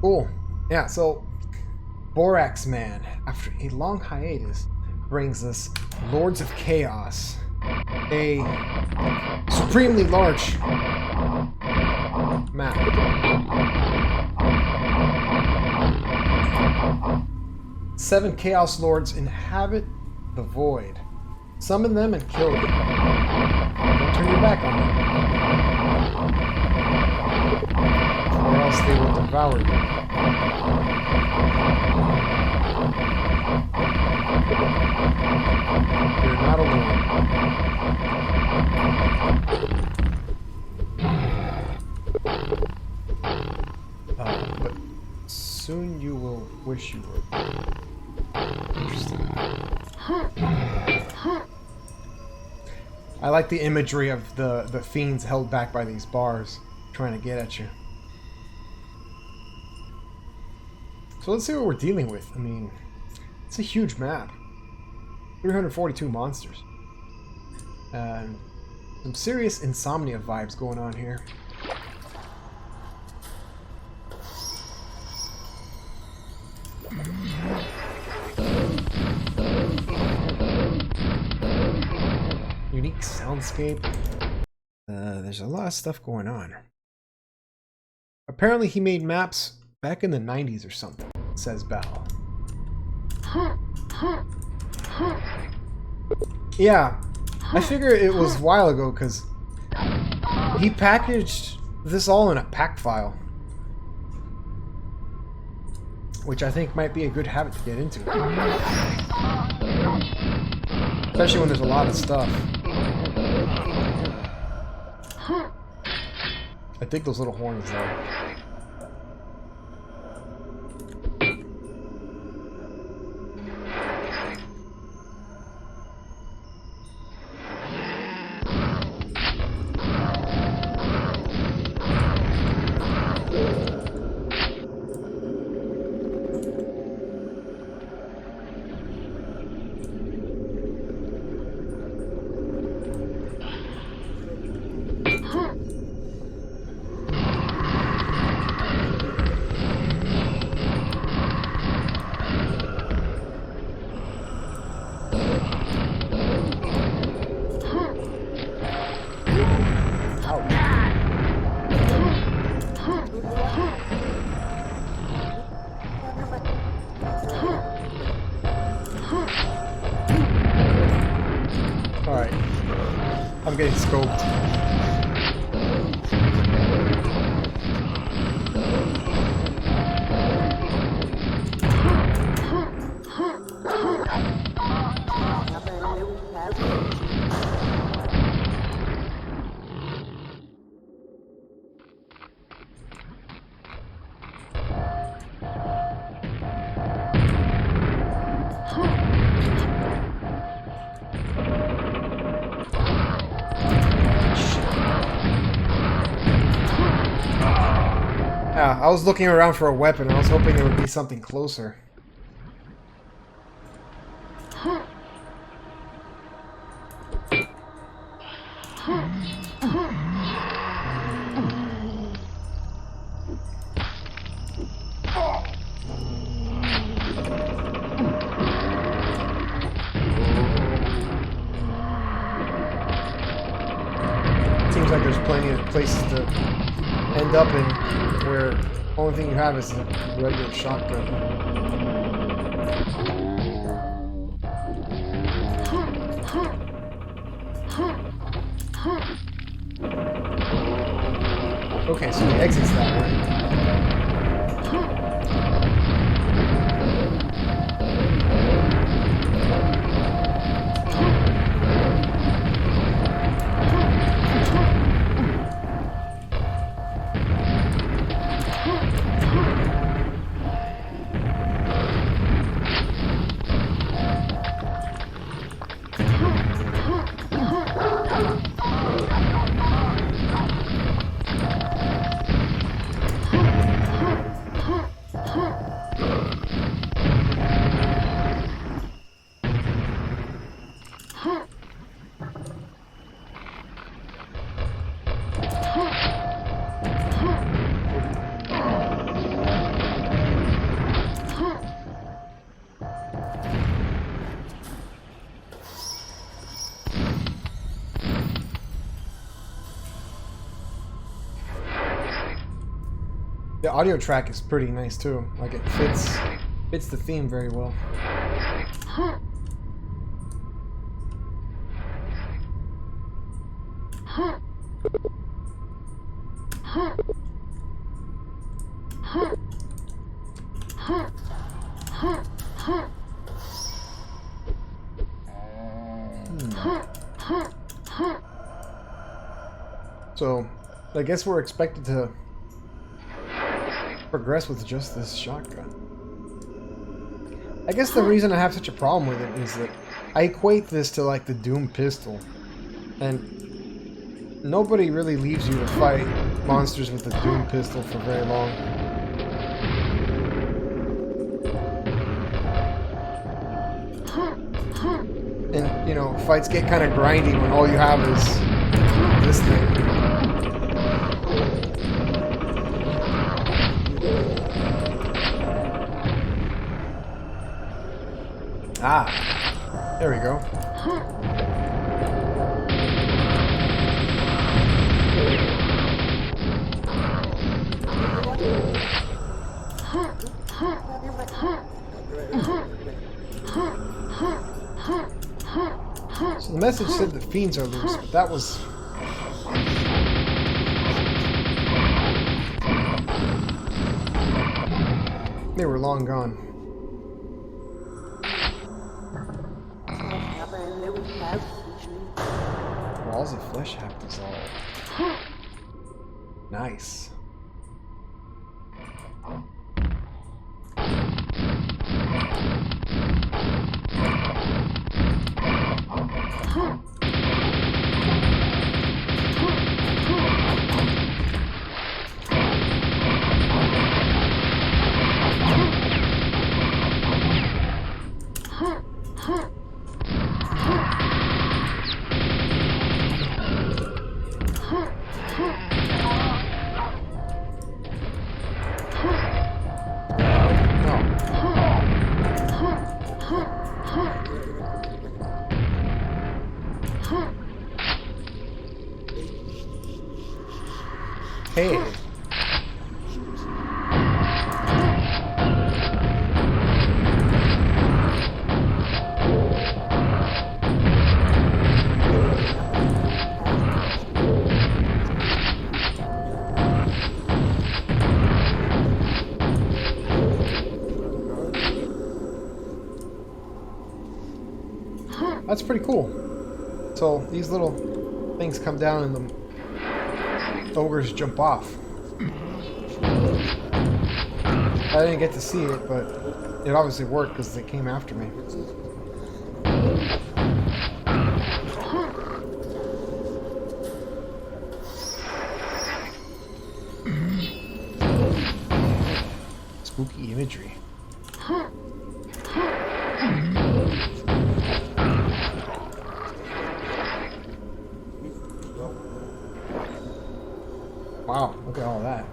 Cool. Yeah, so BoraxMan, after a long hiatus, brings us Lords of Chaos, a supremely large map. 7 Chaos Lords inhabit the void. Summon them and kill them. Don't turn your back on them, or else they will devour you. You're not alone. But soon you will wish you were. Interesting. I like the imagery of the fiends held back by these bars trying to get at you. So let's see what we're dealing with. I mean, it's a huge map. 342 monsters. Some serious insomnia vibes going on here. Unique soundscape. There's a lot of stuff going on. Apparently he made maps back in the 90s or something, says Bell. Yeah, I figure it was a while ago because he packaged this all in a pack file, which I think might be a good habit to get into. Especially when there's a lot of stuff. I dig those little horns though. Alright. I'm getting scoped. Yeah, I was looking around for a weapon. I was hoping there would be something closer. Seems like there's plenty of places to end up in where the only thing you have is a regular shotgun. Okay, so the exit's that way. audio track is pretty nice too. Like it fits the theme very well. So, I guess we're expected to progress with just this shotgun. I guess the reason I have such a problem with it is that I equate this to like the Doom pistol, and nobody really leaves you to fight monsters with the Doom pistol for very long. And, you know, fights get kind of grindy when all you have is this thing. Ah, there we go. So the message said the fiends are loose, but that was... They were long gone. Walls of flesh have dissolved. Nice. Hey. That's pretty cool. So these little things come down and the ogres jump off. I didn't get to see it, but it obviously worked because they came after me. Spooky imagery. Wow, look at all that.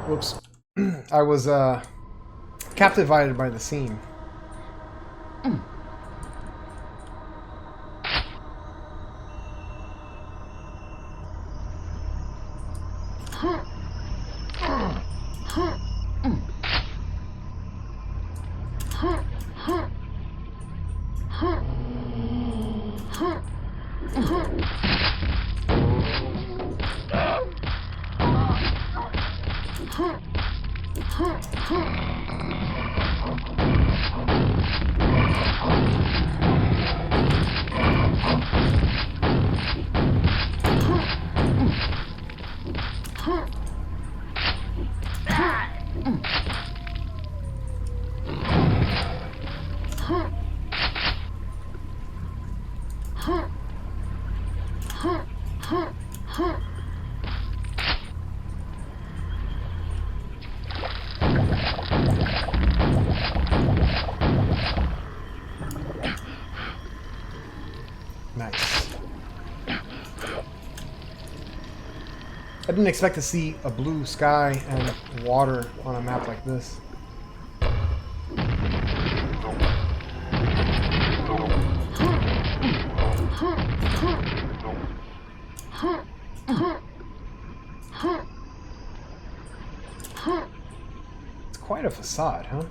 Whoops. I was captivated by the scene. Nice. I didn't expect to see a blue sky and water on a map like this. It's quite a facade, huh?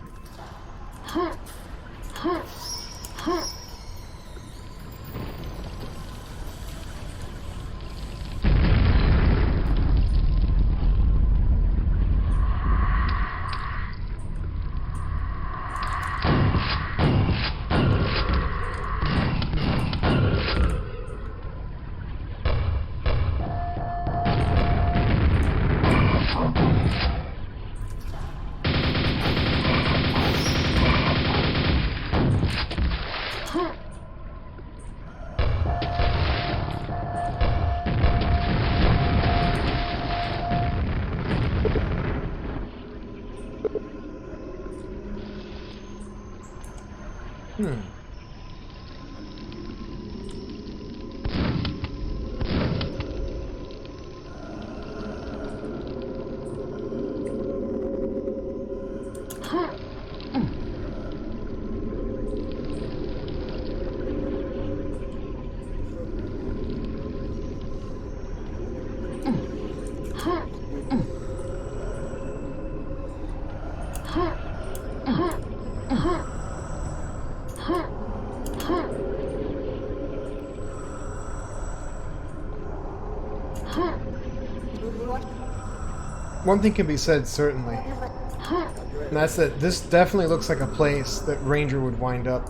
One thing can be said, certainly, and that's that this definitely looks like a place that Ranger would wind up.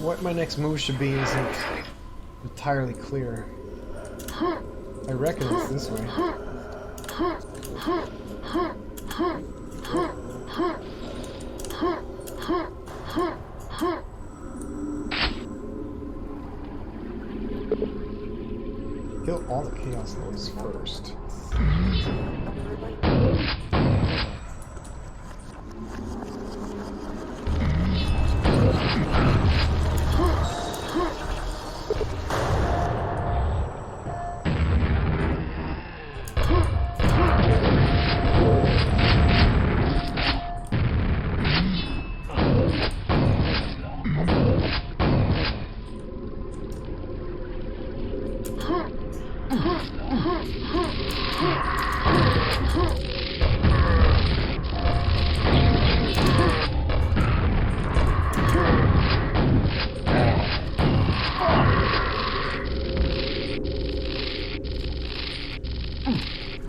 What my next move should be isn't entirely clear. I reckon it's this way. Kill all the Chaos Lords first.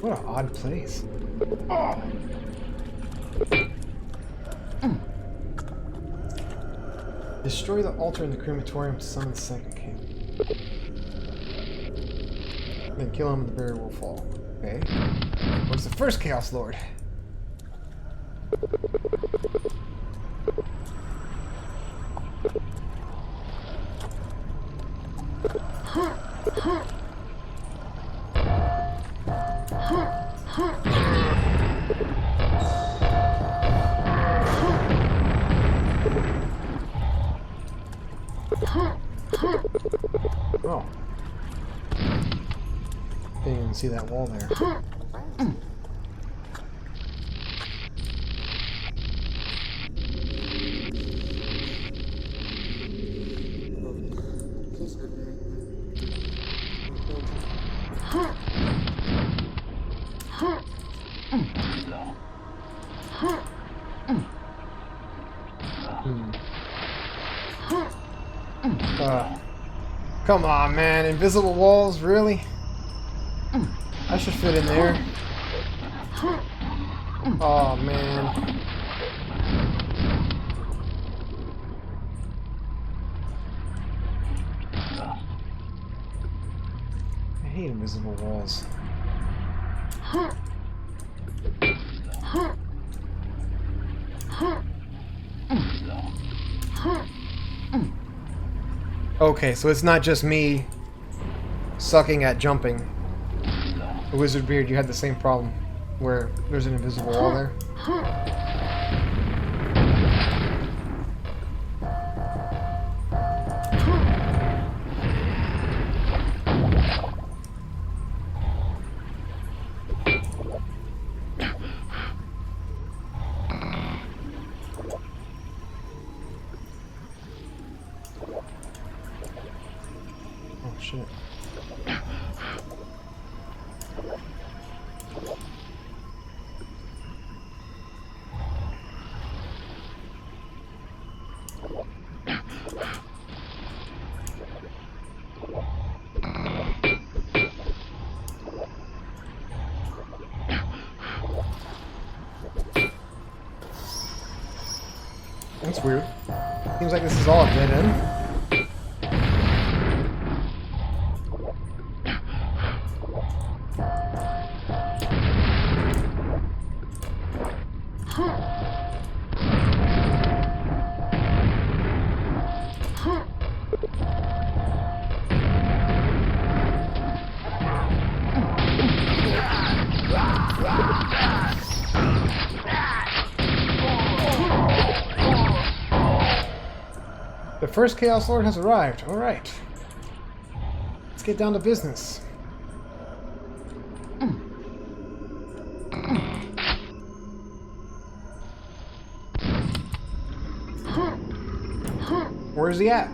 What an odd place. Destroy the altar in the crematorium to summon the second king. Then kill him and the barrier will fall. Okay. Where's the first Chaos Lord? Oh. Didn't even see that wall there. Come on, man. Invisible walls, really? I should fit in there. Oh, man. I hate invisible walls. Okay, so it's not just me sucking at jumping. The Wizard Beard, you had the same problem where there's an invisible wall there. Oh shit. That's weird. Seems like this is all a dead end. The first Chaos Lord has arrived. Alright. Let's get down to business. Where's he at?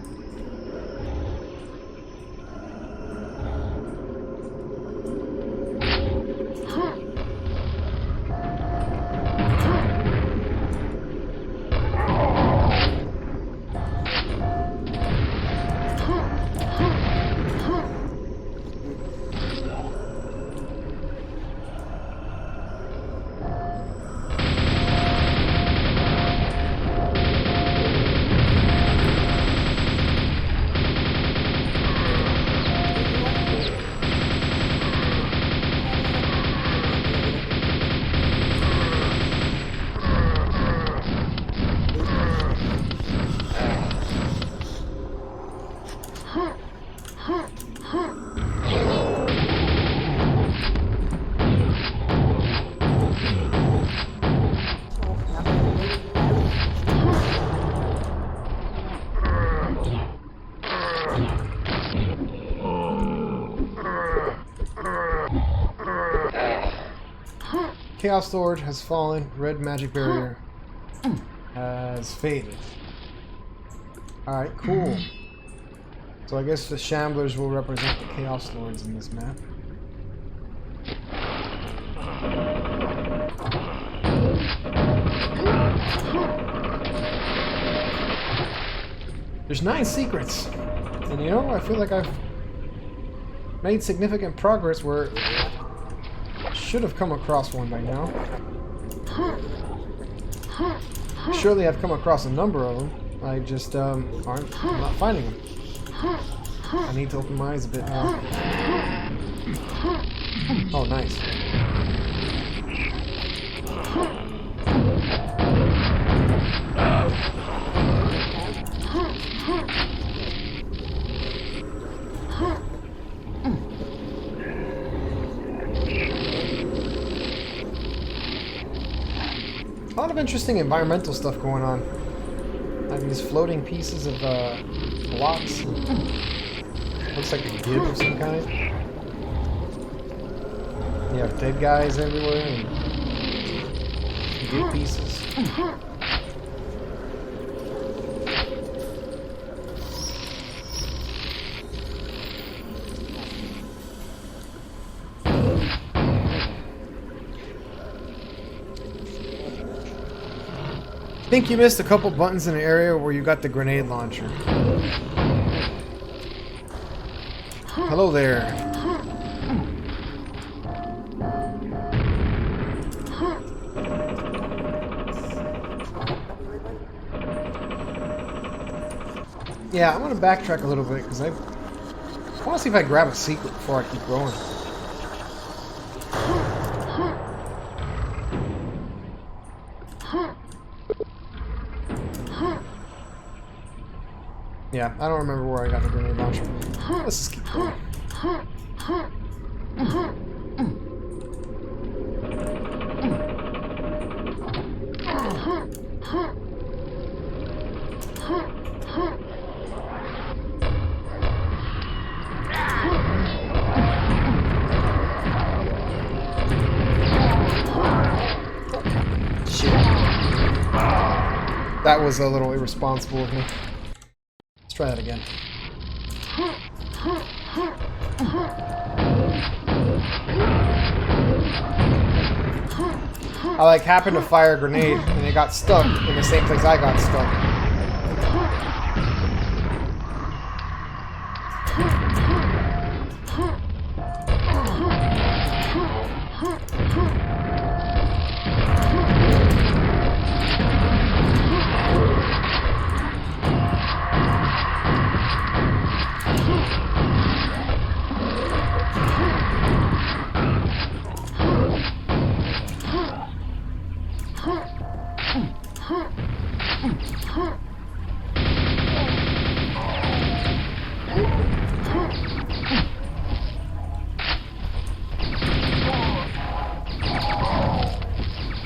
Chaos Lord has fallen. Red magic barrier has faded. Alright, cool. So I guess the Shamblers will represent the Chaos Lords in this map. There's 9 secrets. And you know, I feel like I've made significant progress where I should have come across one by now. Surely I've come across a number of them. I just I'm not finding them. I need to open my eyes a bit more. Oh, nice. A lot of interesting environmental stuff going on. Like these floating pieces of blocks. Looks like a gib of some kind. You have dead guys everywhere and gib pieces. I think you missed a couple buttons in the area where you got the grenade launcher. Hello there. Yeah, I'm gonna backtrack a little bit because I want to see if I grab a secret before I keep going. Yeah, I don't remember where I got the grenade launcher. Let's just keep going. Shit. That was a little irresponsible of me. Let's try that again. I like happened to fire a grenade and it got stuck in the same place I got stuck.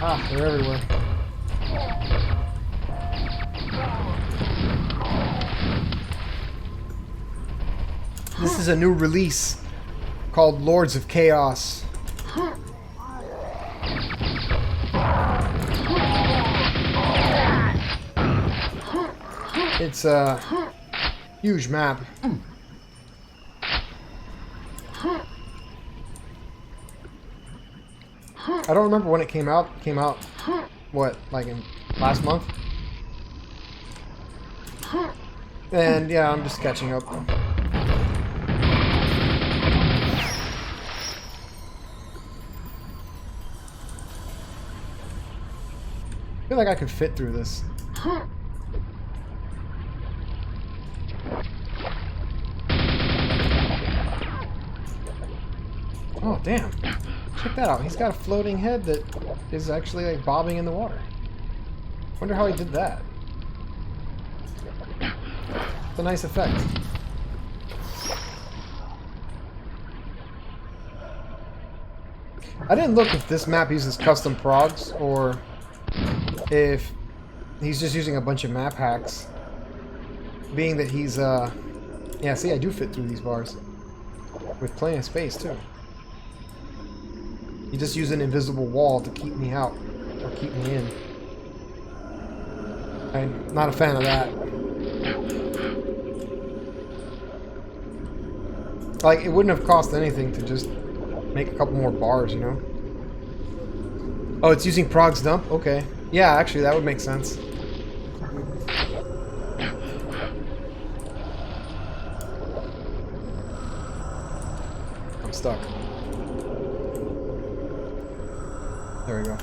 Ah, they're everywhere. This is a new release called Lords of Chaos. It's a huge map. I don't remember when it came out. It came out, what, like in last month? And yeah, I'm just catching up. I feel like I could fit through this. Oh, damn. Check that out. He's got a floating head that is actually like bobbing in the water. Wonder how he did that. It's a nice effect. I didn't look if this map uses custom progs or if he's just using a bunch of map hacks. Being that he's, yeah, see, I do fit through these bars. With plenty of space, too. You just use an invisible wall to keep me out, or keep me in. I'm not a fan of that. Like, it wouldn't have cost anything to just make a couple more bars, you know? Oh, it's using Prog's dump? Okay. Yeah, actually, that would make sense. I'm stuck. There we go.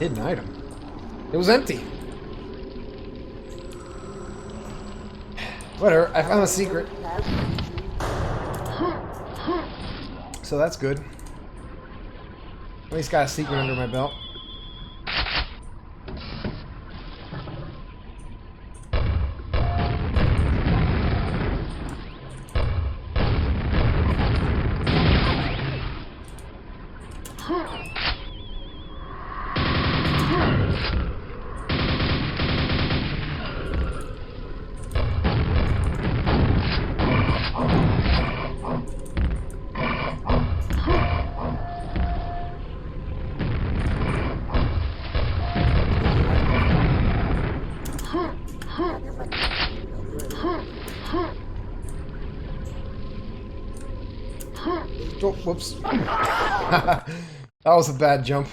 Hidden item. It was empty. Whatever, I found a secret. So that's good. At least got a secret under my belt. Oh, whoops. That was a bad jump.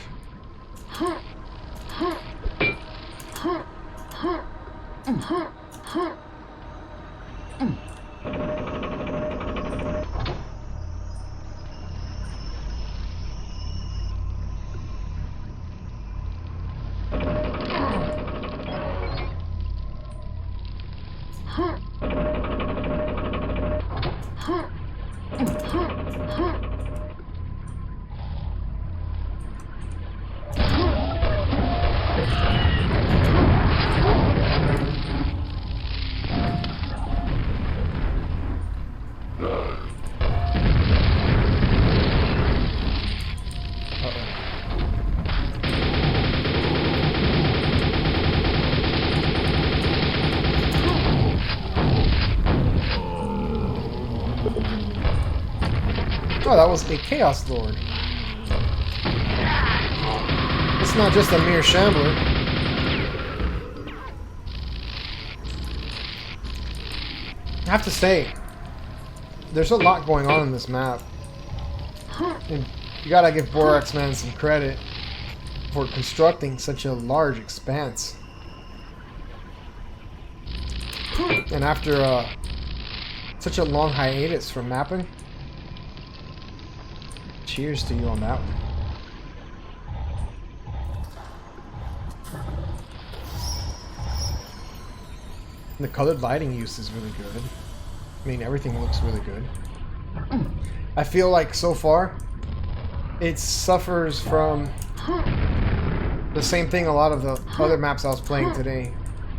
Oh, that was a Chaos Lord. It's not just a mere shambler. I have to say, there's a lot going on in this map. And you gotta give BoraxMan some credit for constructing such a large expanse. And after such a long hiatus from mapping, cheers to you on that one. The colored lighting use is really good. I mean, everything looks really good. I feel like so far, it suffers from the same thing a lot of the other maps I was playing today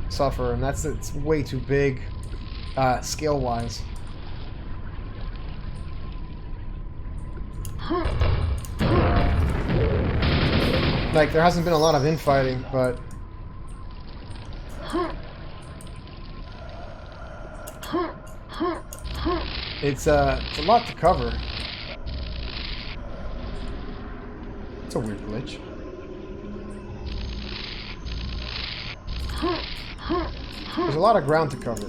suffer, and that's it's way too big, scale-wise. Like, there hasn't been a lot of infighting, but it's a lot to cover. It's a weird glitch. There's a lot of ground to cover.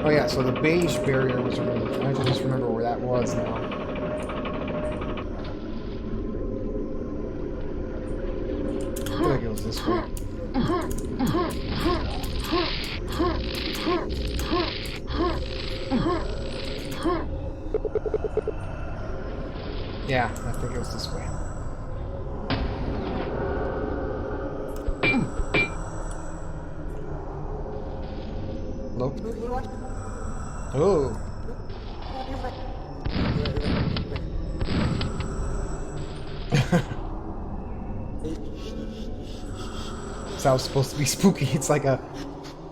Oh yeah, so the beige barrier was removed. I have to just remember where that was now. I feel like it was this way. Yeah, I think it was this way. Hello? Oh. That was supposed to be spooky. It's like a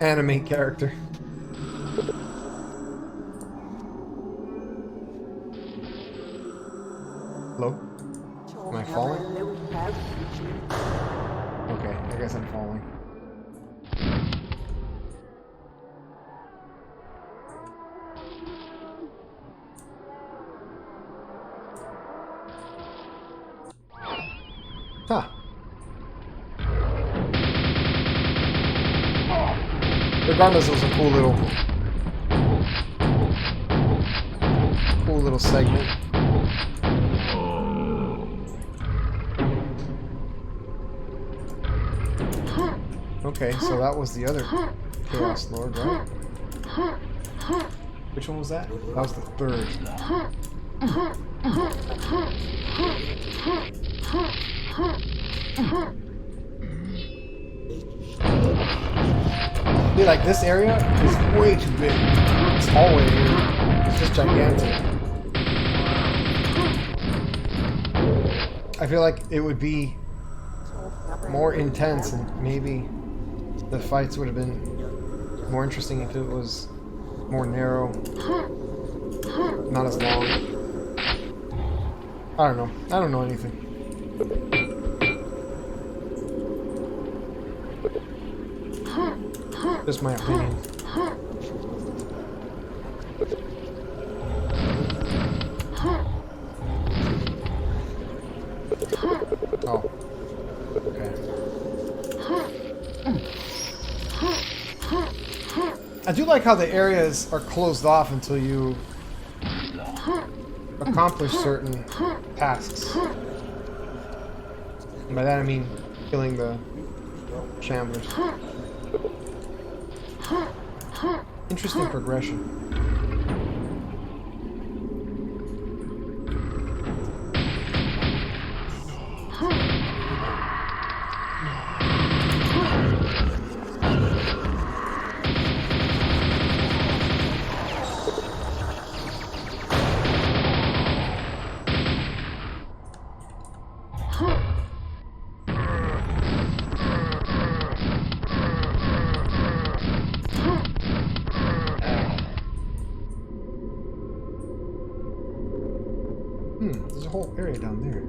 anime character. Hello? Am I falling? Okay, I guess I'm falling. Huh. Regardless, it was a cool little segment. Okay, so that was the other Chaos Lord, right? Which one was that? That was the third. See, like this area is way too big. This hallway here is just gigantic. I feel like it would be more intense and maybe the fights would have been more interesting if it was more narrow, not as long. I don't know. I don't know anything. Just my opinion. Oh. Okay. I do like how the areas are closed off until you accomplish certain tasks. And by that I mean killing the shamblers. Interesting progression. There's a whole area down there.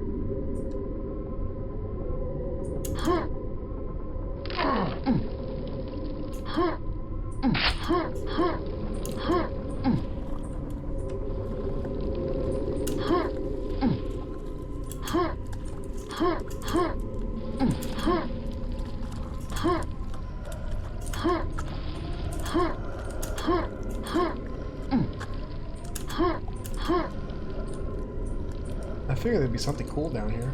I figured there'd be something cool down here.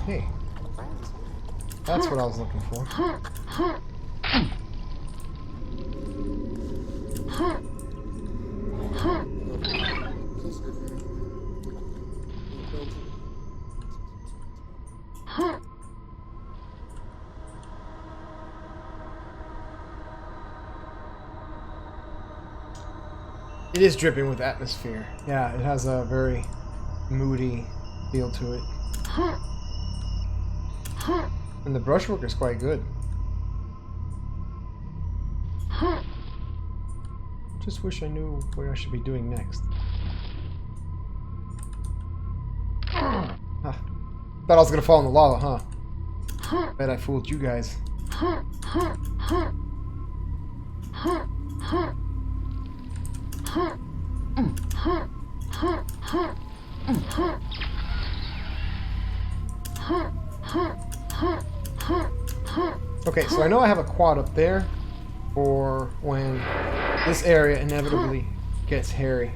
Hey, that's what I was looking for. It is dripping with atmosphere. Yeah, it has a very moody feel to it. And the brushwork is quite good. Just wish I knew what I should be doing next. Thought I was gonna fall in the lava, huh? Bet I fooled you guys. Okay, so I know I have a quad up there for when this area inevitably gets hairy.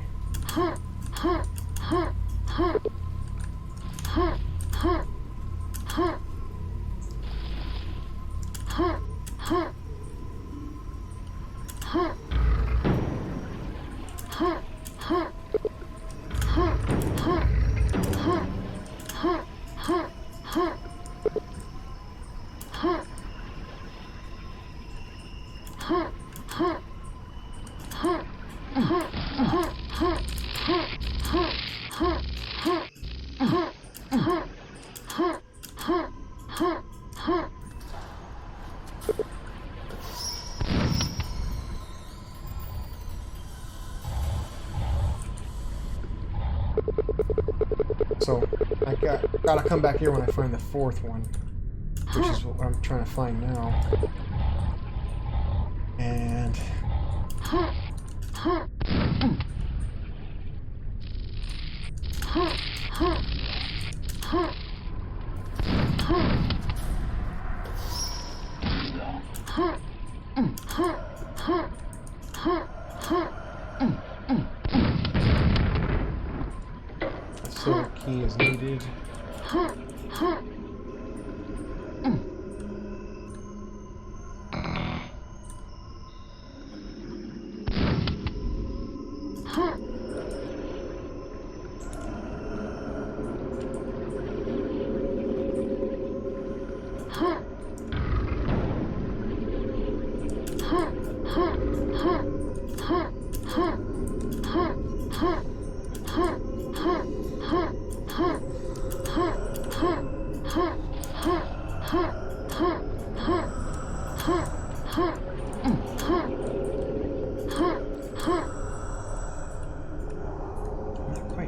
So I gotta come back here when I find the fourth one, which is what I'm trying to find now. And A silver key is needed.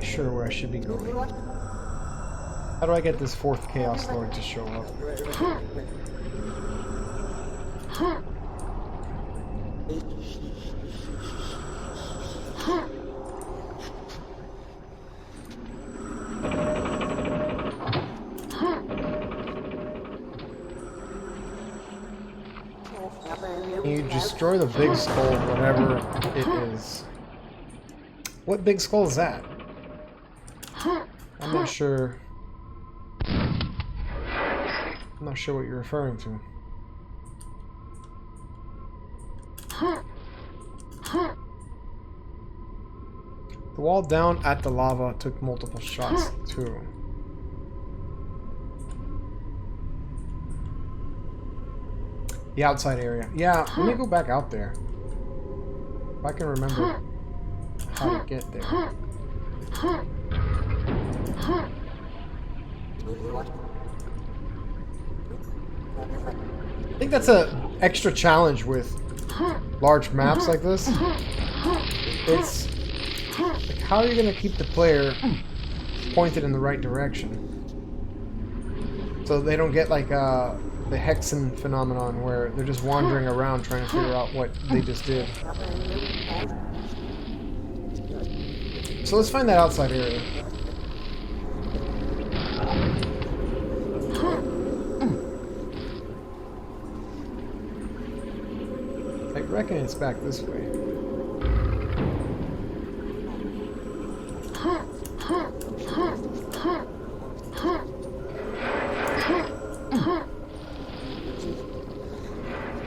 Sure where I should be going. How do I get this fourth Chaos Lord to show up? You destroy the big skull, whatever it is. What big skull is that? I'm not sure. I'm not sure what you're referring to. The wall down at the lava took multiple shots too. The outside area. Yeah, let me go back out there. If I can remember how to get there. I think that's an extra challenge with large maps like this. It's like, how are you going to keep the player pointed in the right direction so they don't get like the Hexen phenomenon where they're just wandering around trying to figure out what they just did. So let's find that outside area. I reckon it's back this way.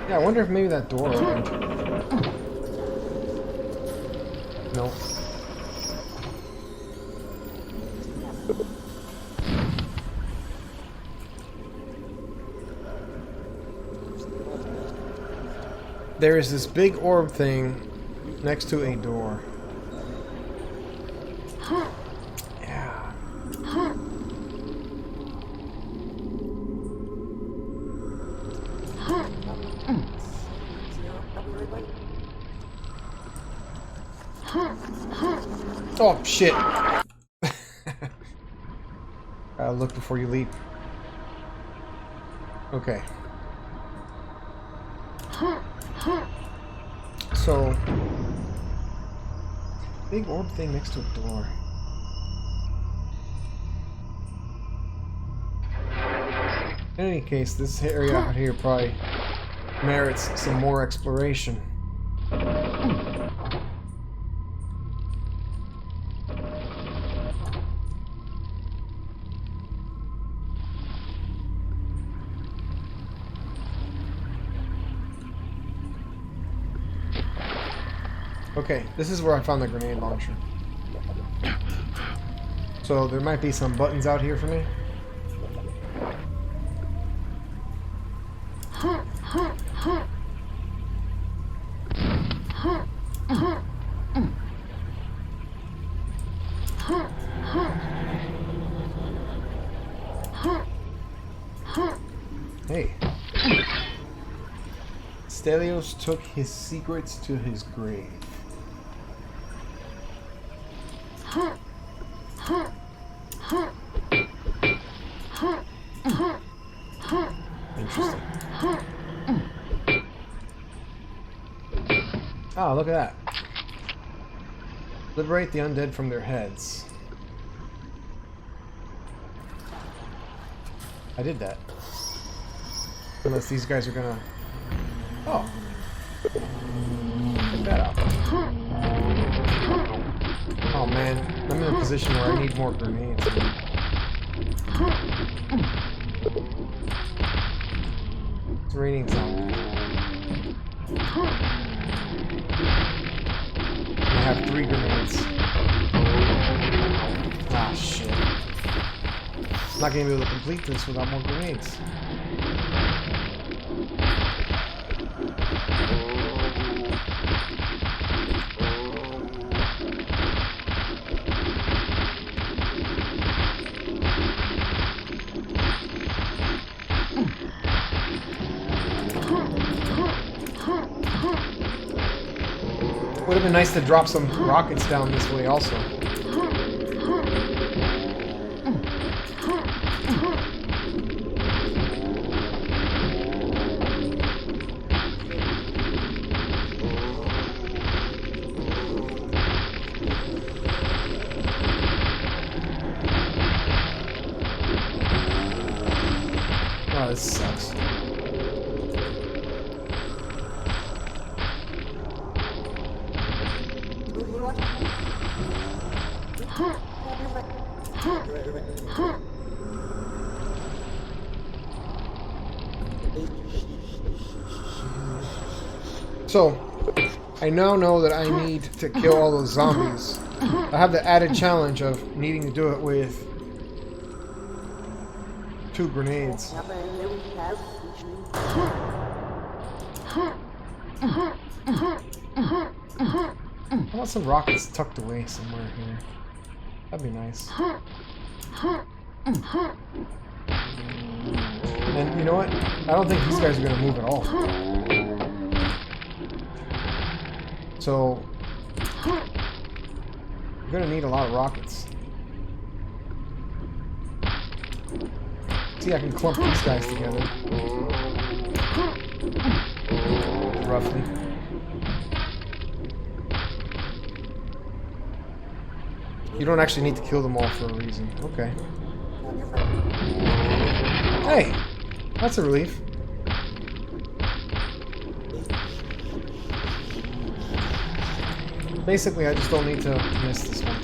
Yeah, I wonder if maybe that door opened. No. There is this big orb thing next to a door. Yeah. Oh, shit. Look before you leap. Okay. So, big orb thing next to a door. In any case, this area out here probably merits some more exploration. Okay, this is where I found the grenade launcher. So there might be some buttons out here for me. Hey. Stelios took his secrets to his grave. Interesting. Oh, look at that. Liberate the undead from their heads. I did that. Unless these guys are gonna... Oh. Check that out. Oh man, I'm in a position where I need more grenades. It's raining zombies. I have 3 grenades. Ah, shit. I'm not gonna be able to complete this without more grenades. Would have been nice to drop some rockets down this way also. Oh, this sucks. So, I now know that I need to kill all those zombies. I have the added challenge of needing to do it with 2 grenades. I want some rockets tucked away somewhere here. That'd be nice. And you know what? I don't think these guys are going to move at all. So, you're going to need a lot of rockets. See, I can clump these guys together. Roughly. You don't actually need to kill them all for a reason. Okay. Hey! That's a relief. Basically, I just don't need to miss this one.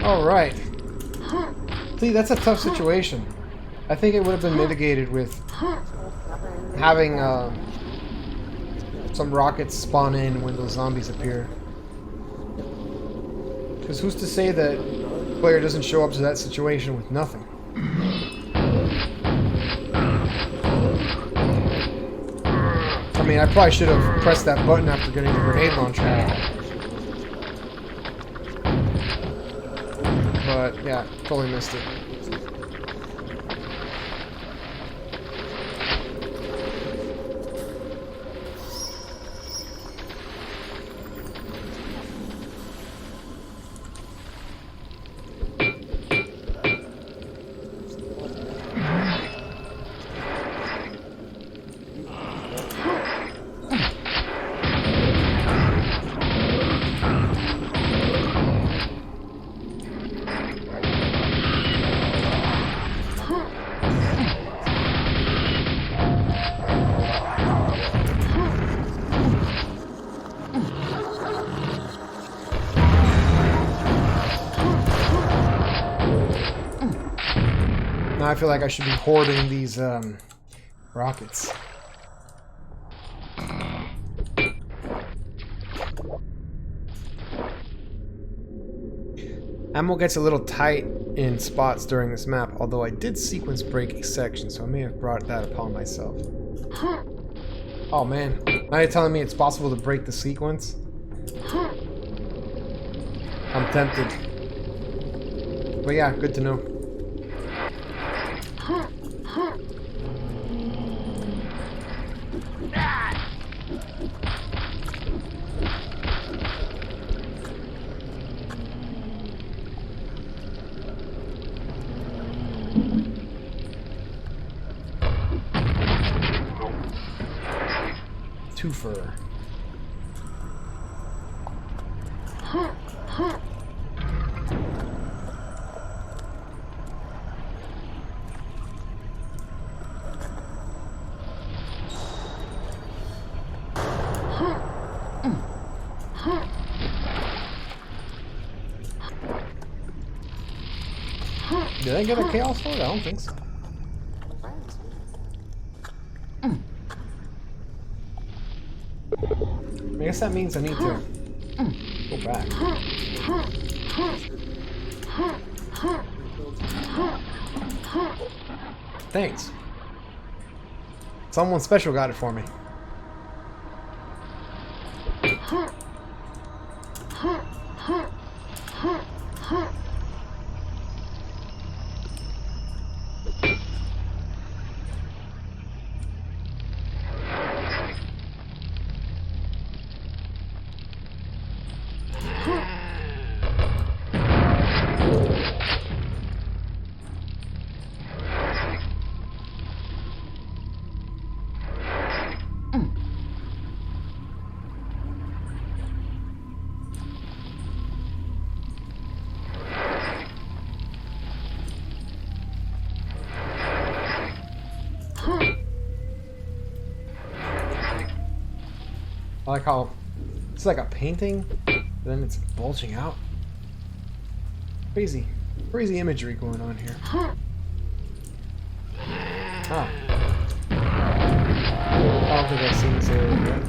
Alright. See, that's a tough situation. I think it would have been mitigated with having some rockets spawn in when those zombies appear. Because who's to say that the player doesn't show up to that situation with nothing? I mean, I probably should have pressed that button after getting the grenade launcher out. But, yeah, totally missed it. Now I feel like I should be hoarding these rockets. Ammo gets a little tight in spots during this map, although I did sequence break a section, so I may have brought that upon myself. Oh man, now you're telling me it's possible to break the sequence? I'm tempted. But yeah, good to know. Twofer. Did I get a Chaos Lord? I don't think so. I guess that means I need to go back. Thanks. Someone special got it for me. I like how it's like a painting, then it's bulging out. Crazy imagery going on here. Ah. I don't think I've seen this area yet.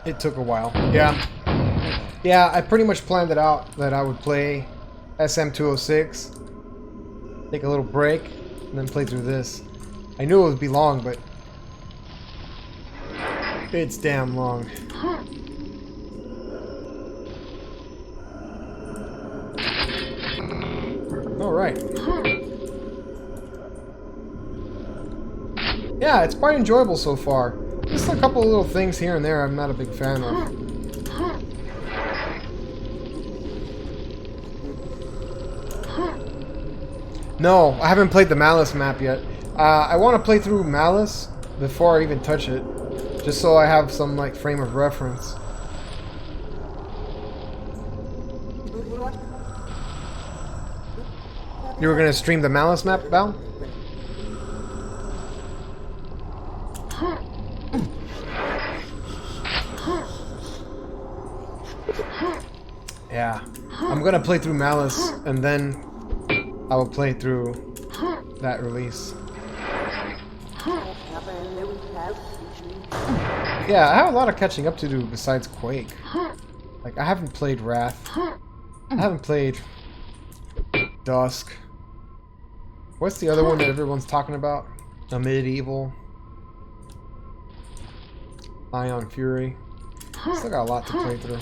It took a while. Yeah, I pretty much planned it out that I would play SM206, take a little break, and then play through this. I knew it would be long, but it's damn long. Alright. Yeah, it's quite enjoyable so far. Just a couple of little things here and there I'm not a big fan of. No, I haven't played the Malice map yet. I want to play through Malice before I even touch it, just so I have some like frame of reference. You were gonna stream the Malice map, Val? Yeah, I'm gonna play through Malice and then I will play through that release. Yeah, I have a lot of catching up to do besides Quake. Like, I haven't played Wrath. I haven't played Dusk. What's the other one that everyone's talking about? A Medieval. Ion Fury. Still got a lot to play through.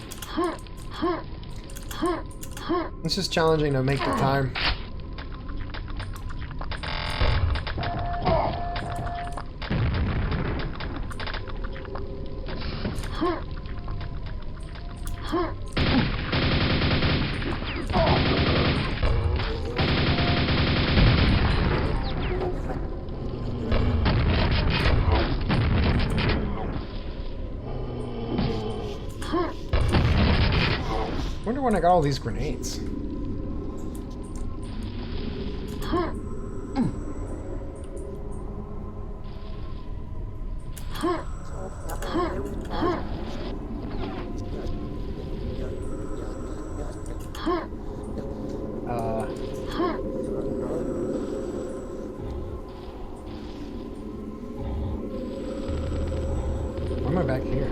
It's just challenging to make the time. Wonder when I got all these grenades. Why am I back here?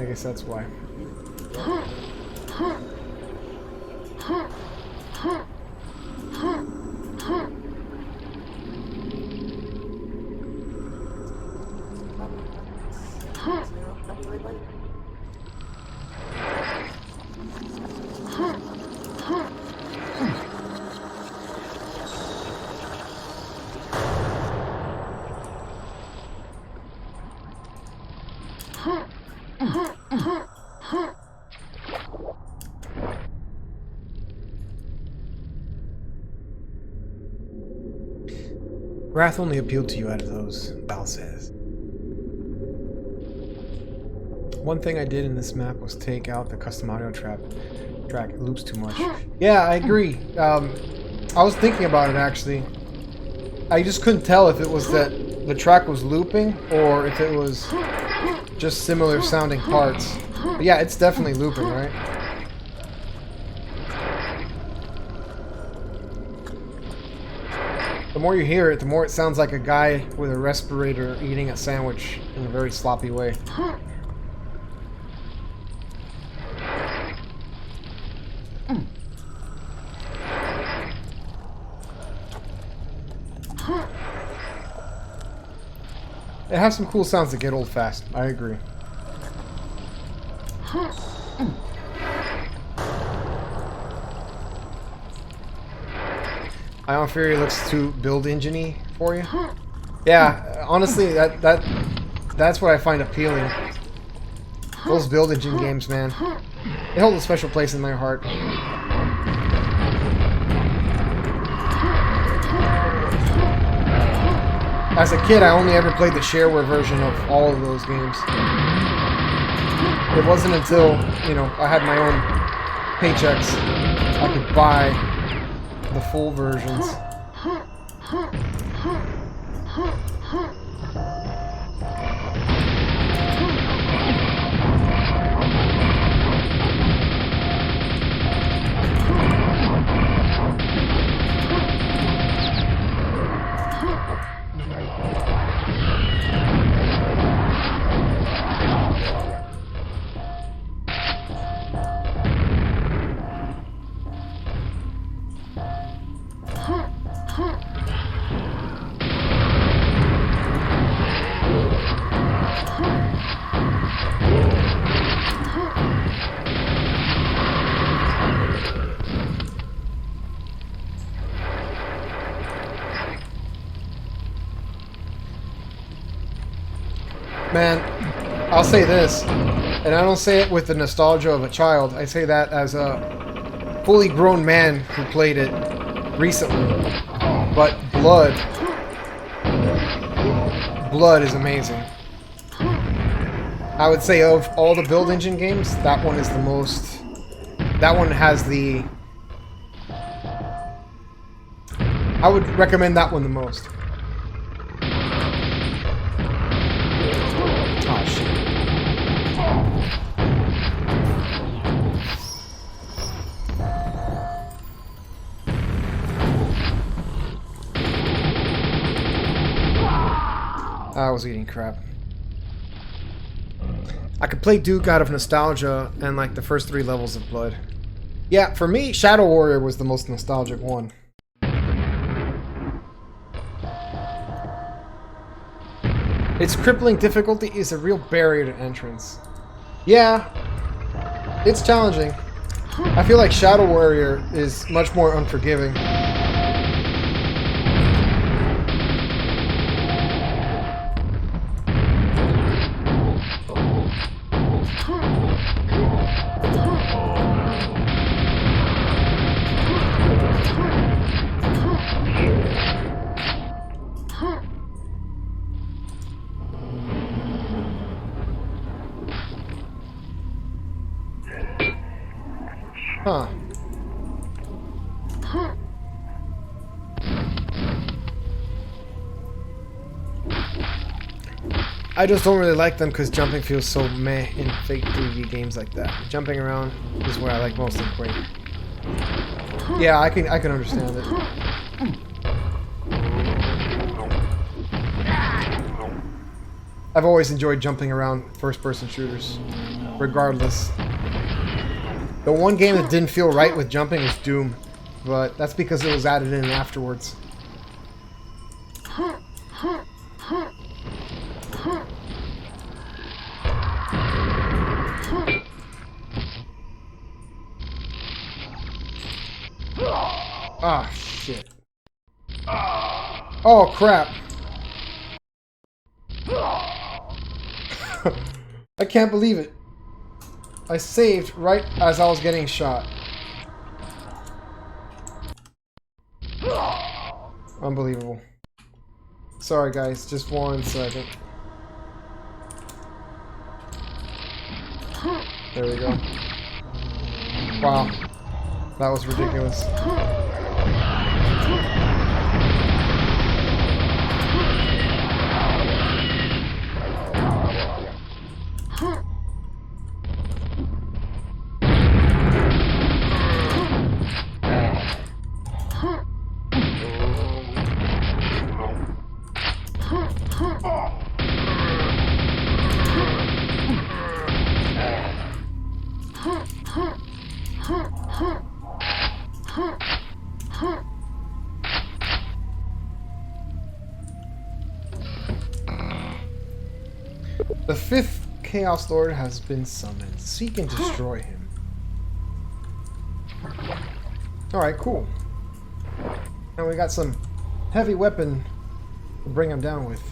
guess that's why. Wrath only appealed to you out of those, Val says. One thing I did in this map was take out the custom audio track. It loops too much. Yeah, I agree. I was thinking about it actually. I just couldn't tell if it was that the track was looping or if it was just similar sounding parts. But yeah, it's definitely looping, right? The more you hear it, the more it sounds like a guy with a respirator eating a sandwich in a very sloppy way. It has some cool sounds that get old fast. I agree. Ion Fury looks too build engine-y for you. Yeah, honestly, that's what I find appealing. Those build engine games, man, they hold a special place in my heart. As a kid, I only ever played the shareware version of all of those games. It wasn't until, you know, I had my own paychecks I could buy the full versions. Man, I'll say this, and I don't say it with the nostalgia of a child. I say that as a fully grown man who played it recently. But Blood is amazing. I would say of all the build engine games, that one is the most... That one has the... I would recommend that one the most. Oh, shit. I was eating crap. I could play Duke out of nostalgia and like the first 3 levels of Blood. Yeah, for me, Shadow Warrior was the most nostalgic one. Its crippling difficulty is a real barrier to entrance. Yeah, it's challenging. I feel like Shadow Warrior is much more unforgiving. Huh. I just don't really like them because jumping feels so meh in fake 3D games like that. Jumping around is where I like most in Quake. Yeah, I can understand it. I've always enjoyed jumping around first-person shooters. regardless. The one game that didn't feel right with jumping was Doom, but that's because it was added in afterwards. Ah, shit. Oh, crap. I can't believe it. I saved right as I was getting shot. Unbelievable. Sorry guys, just 1 second. There we go. Wow. That was ridiculous. The 5th Chaos Lord has been summoned. Seek and destroy him. Alright, cool. Now we got some heavy weapon to bring him down with.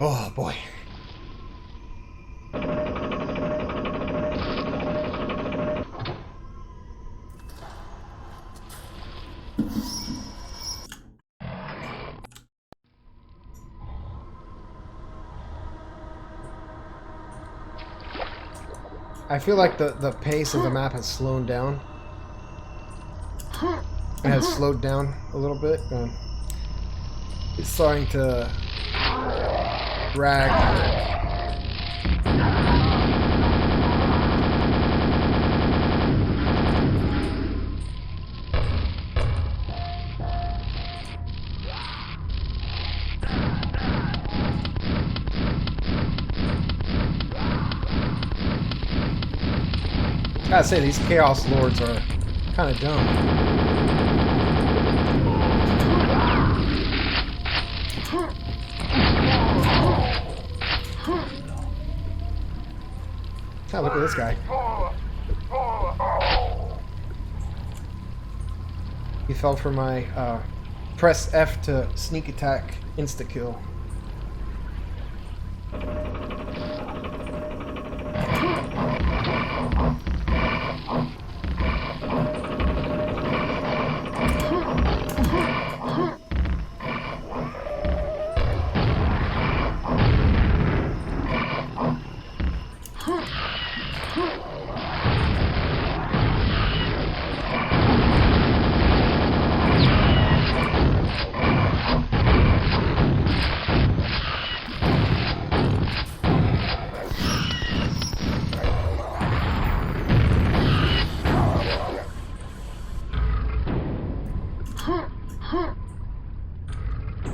Oh boy. I feel like the pace of the map has slowed down. It has slowed down a little bit. It's starting to drag. Gotta say, these Chaos Lords are kind of dumb. Oh, look at this guy. He fell for my press F to sneak attack insta-kill.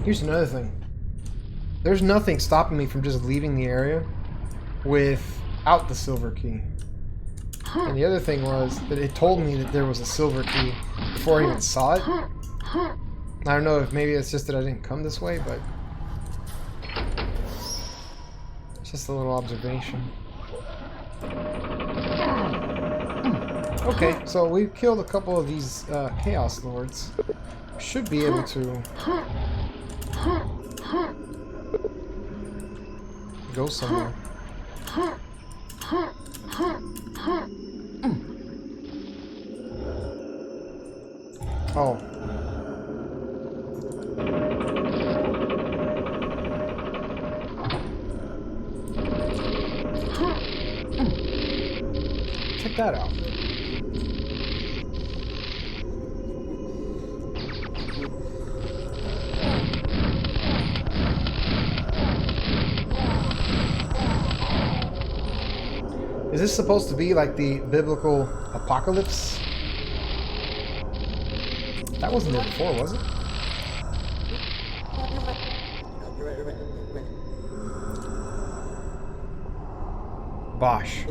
Here's another thing. There's nothing stopping me from just leaving the area without the silver key. And the other thing was that it told me that there was a silver key before I even saw it. I don't know if maybe it's just that I didn't come this way, but it's just a little observation. Okay, so we've killed a couple of these Chaos Lords. Should be able to go somewhere. Oh. Check that out. this supposed to be like the biblical apocalypse? That wasn't there before, was it? Bosh.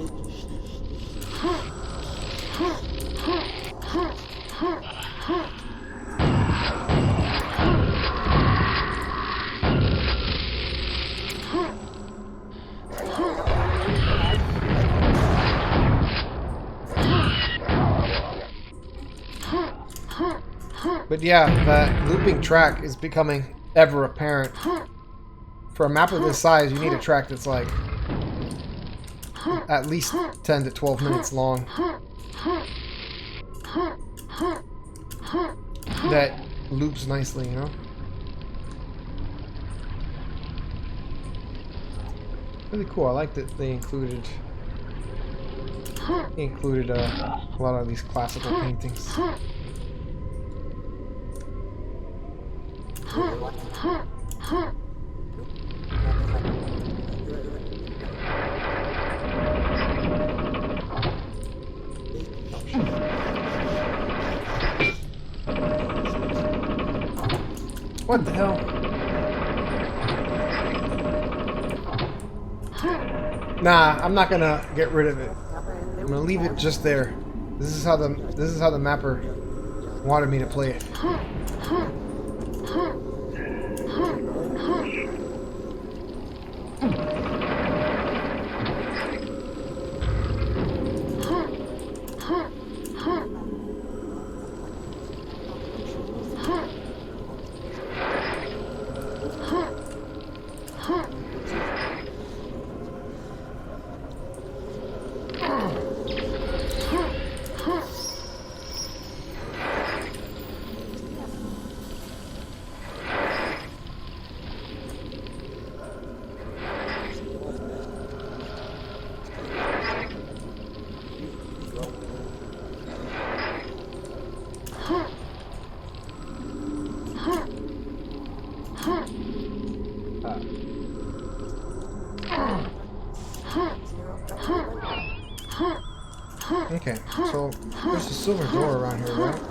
But yeah, that looping track is becoming ever apparent. For a map of this size, you need a track that's like at least 10 to 12 minutes long. That loops nicely, you know? Really cool. I like that they included a lot of these classical paintings. What the hell? Nah, I'm not gonna get rid of it. I'm gonna leave it just there. This is how the mapper wanted me to play it. Okay, so there's a silver door around here, right?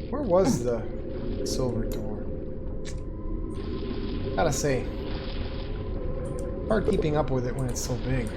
Where was the silver door? Gotta say, hard keeping up with it when it's so big.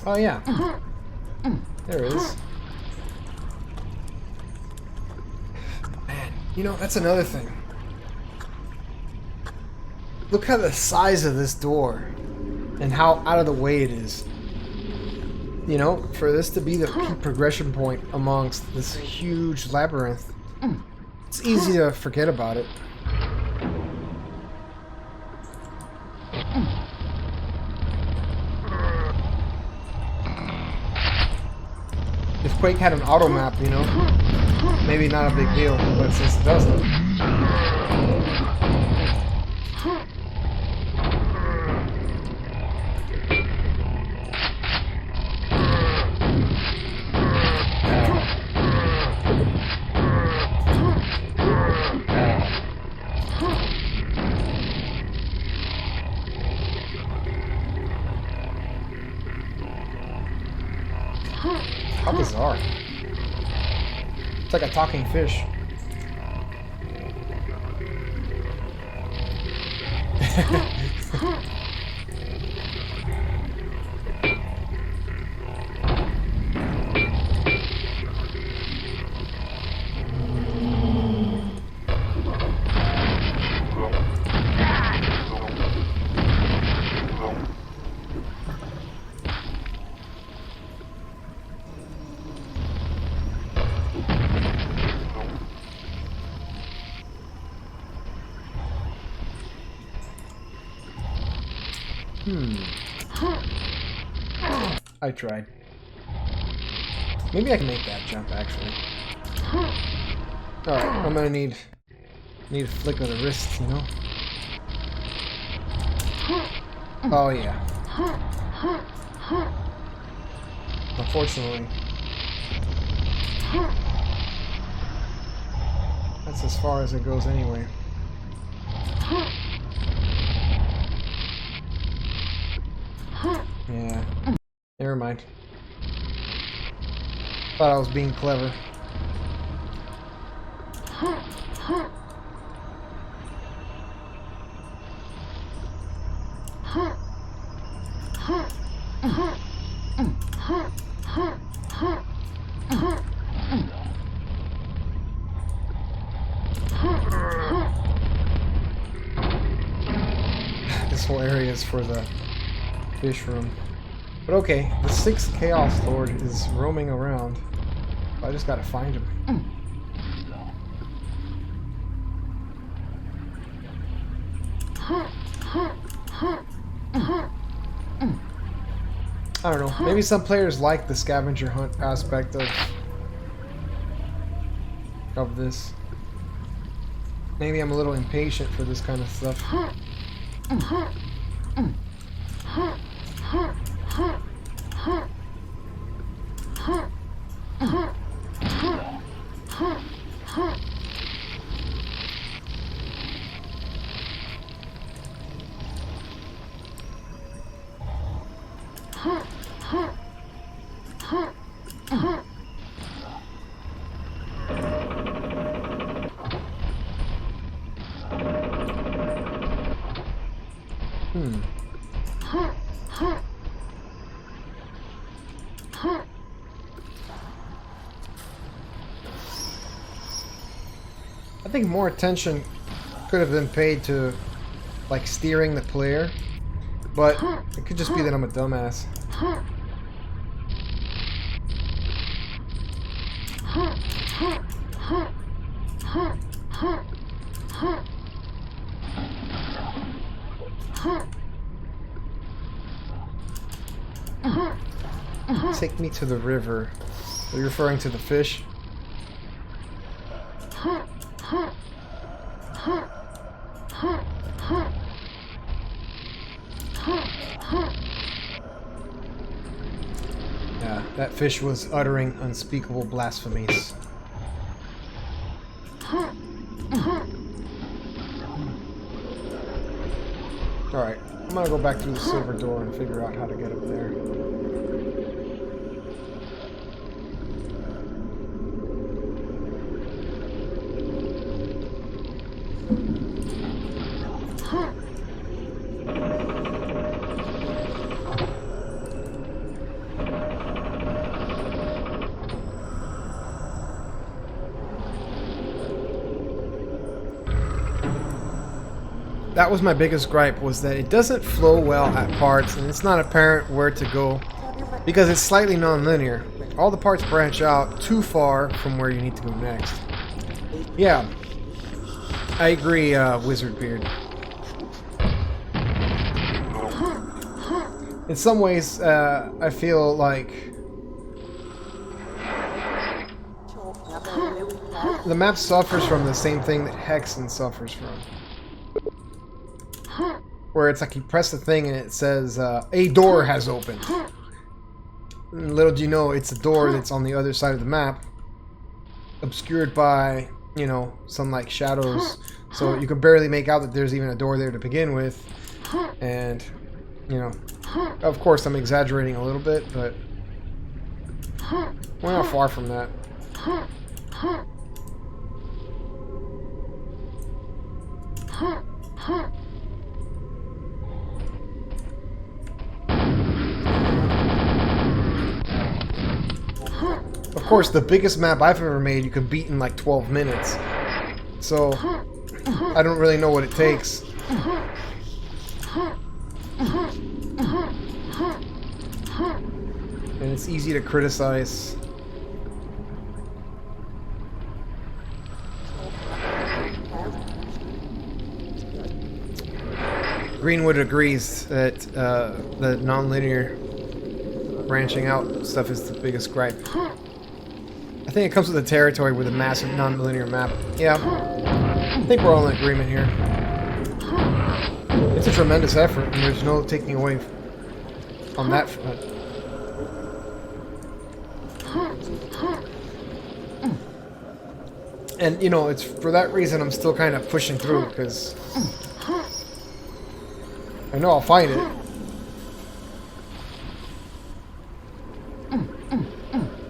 Oh yeah, there it is. Man, you know, that's another thing. Look at the size of this door and how out of the way it is. You know, for this to be the key progression point amongst this huge labyrinth, it's easy to forget about it. If Quake had an auto map, you know, maybe not a big deal, but since it doesn't. How bizarre. It's like a talking fish. I tried. Maybe I can make that jump, actually. Alright, I'm gonna need a flick of the wrist, you know? Oh, yeah. Unfortunately. That's as far as it goes anyway. Yeah. Never mind. Thought I was being clever. This whole area is for the fish room. But okay, the 6th Chaos Lord is roaming around. I just gotta find him. I don't know, maybe some players like the scavenger hunt aspect of this. Maybe I'm a little impatient for this kind of stuff. I think more attention could have been paid to, like, steering the player, but it could just be that I'm a dumbass. Take me to the river. Are you referring to the fish? Yeah, that fish was uttering unspeakable blasphemies. Alright, I'm gonna go back through the silver door and figure out how to get up there. That was my biggest gripe, was that it doesn't flow well at parts, and it's not apparent where to go because it's slightly non-linear. All the parts branch out too far from where you need to go next. Yeah, I agree, Wizardbeard. In some ways, I feel like the map suffers from the same thing that Hexen suffers from. Where it's like you press the thing and it says, a door has opened. And little do you know, it's a door that's on the other side of the map, obscured by, you know, some like shadows, so you can barely make out that there's even a door there to begin with. And, you know, of course I'm exaggerating a little bit, but we're not far from that. course, the biggest map I've ever made you can beat in like 12 minutes. So, I don't really know what it takes. And it's easy to criticize. Greenwood agrees that the non-linear branching out stuff is the biggest gripe. I think it comes with the territory with a massive non-linear map. Yeah, I think we're all in agreement here. It's a tremendous effort, and there's no taking away on that front. And, you know, it's for that reason I'm still kind of pushing through, because I know I'll find it.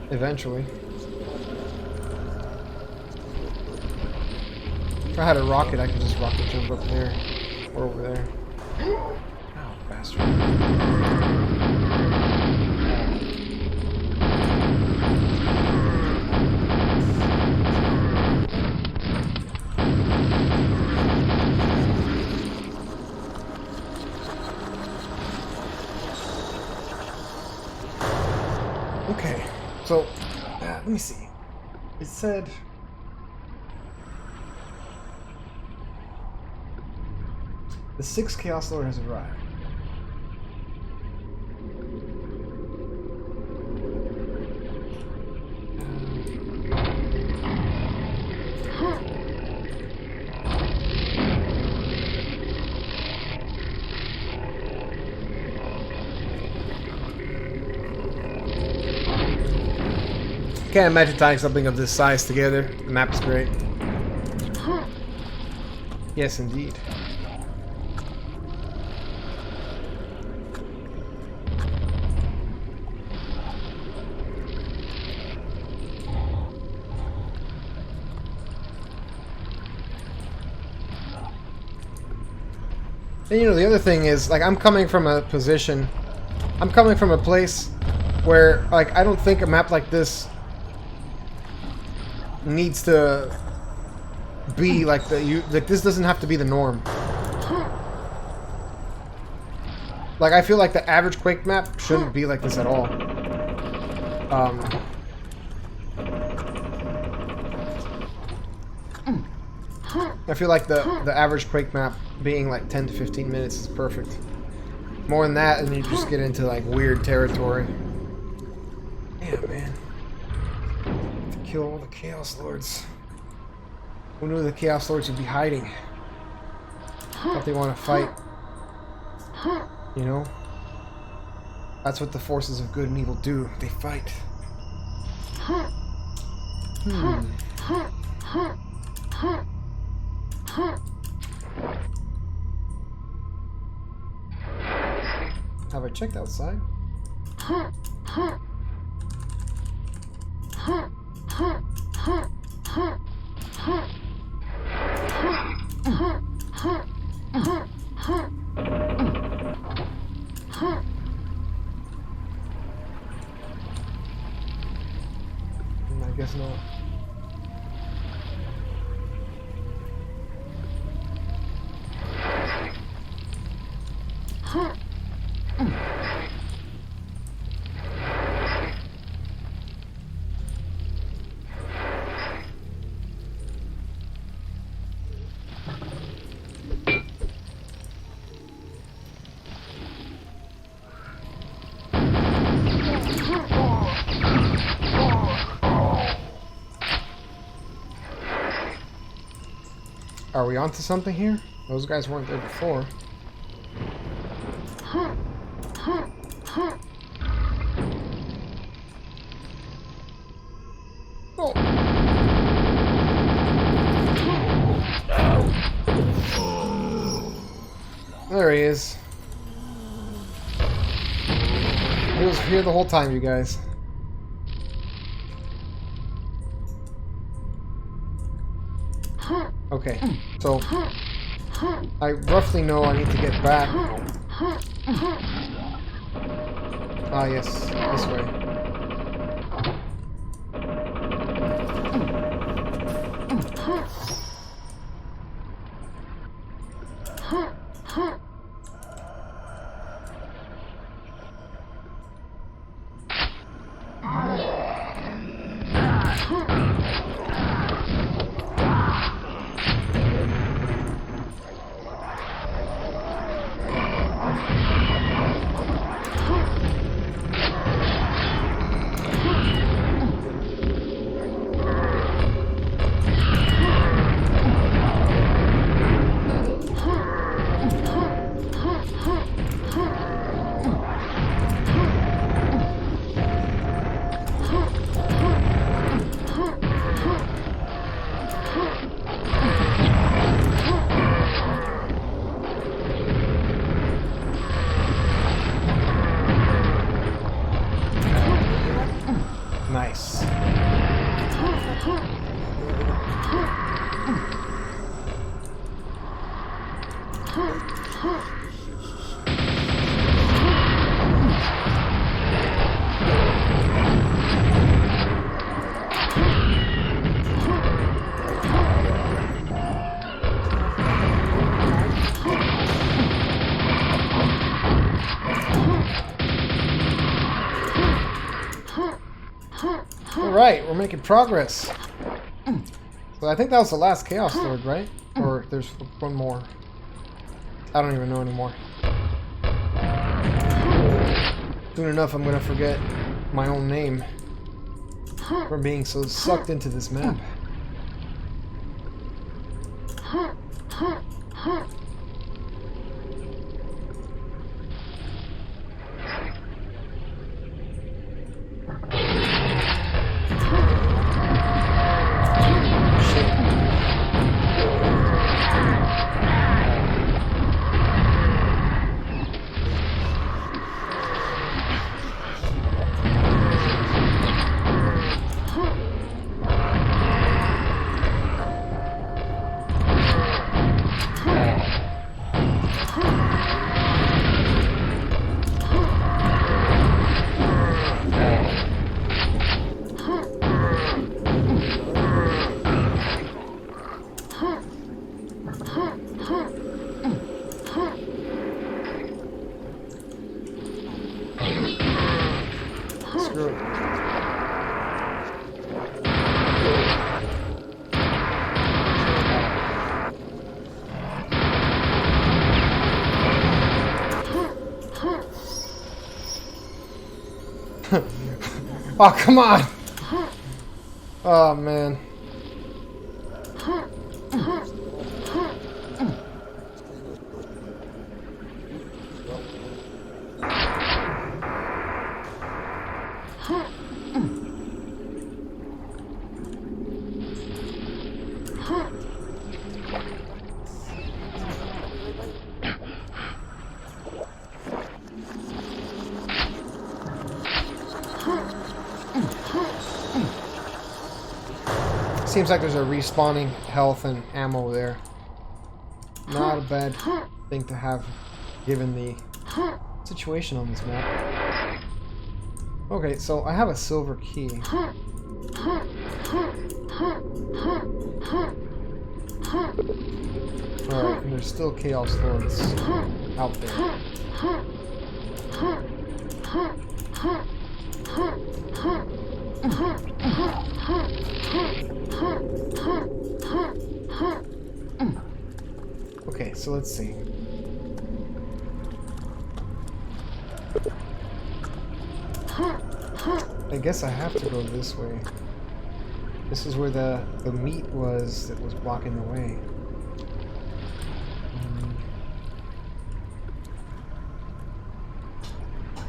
Eventually. If I had a rocket, I could just rocket jump up there. Or over there. Oh, bastard. Okay, so, let me see. It said... The 6th Chaos Lord has arrived. Can't imagine tying something of this size together. The map is great. Yes, indeed. And you know, the other thing is, like, I'm coming from a place where, like, I don't think a map like this needs to be like this doesn't have to be the norm. Like, I feel like the average Quake map shouldn't be like this at all. I feel like the average Quake map being like 10 to 15 minutes is perfect. More than that, and you just get into like weird territory. Yeah, man. To kill all the Chaos Lords. Who knew the Chaos Lords would be hiding? Thought they want to fight. You know? That's what the forces of good and evil do. They fight. Have I checked outside? I guess not. Are we onto something here? Those guys weren't there before. Oh. There he is. He was here the whole time, you guys. Okay, so I roughly know I need to get back. Ah, yes, this way. Alright, we're making progress. So I think that was the last Chaos Lord, right? Or there's one more. I don't even know anymore. Soon enough I'm gonna forget my own name from being so sucked into this map. Screw it. Oh, come on! Oh, man. Seems like there's a respawning health and ammo there. Not a bad thing to have given the situation on this map. Okay, so I have a silver key. Alright, and there's still Chaos Lords out there. Okay, so let's see. I guess I have to go this way. This is where the meat was that was blocking the way.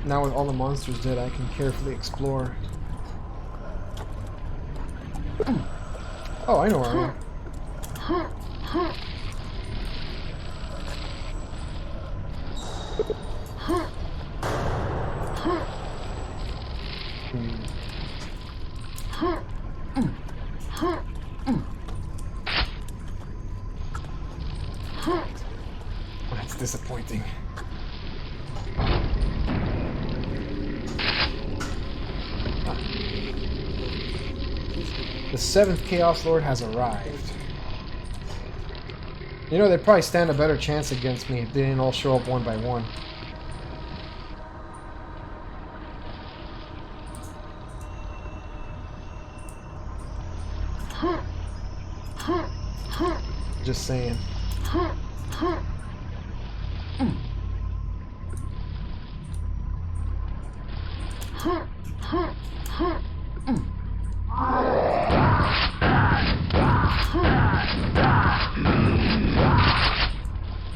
Now with all the monsters dead, I can carefully explore. Oh, I know where I am. That's disappointing. The 7th Chaos Lord has arrived. You know, they'd probably stand a better chance against me if they didn't all show up one by one. Just saying.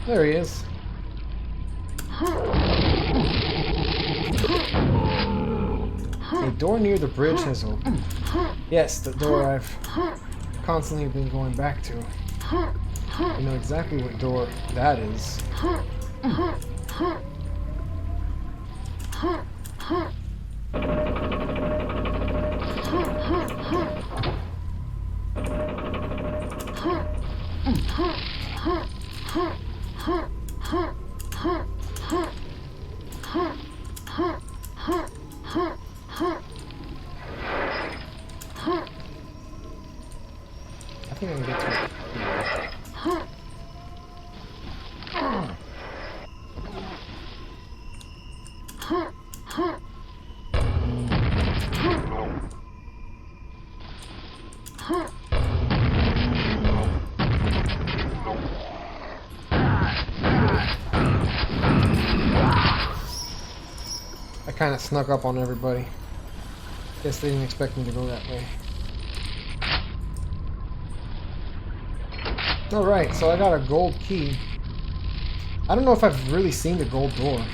There he is. A door near the bridge has opened. Yes, the door I've constantly been going back to. I know exactly what door that is. I think I can get to it. I kind of snuck up on everybody. Guess they didn't expect me to go that way. Alright, so I got a gold key. I don't know if I've really seen the gold door.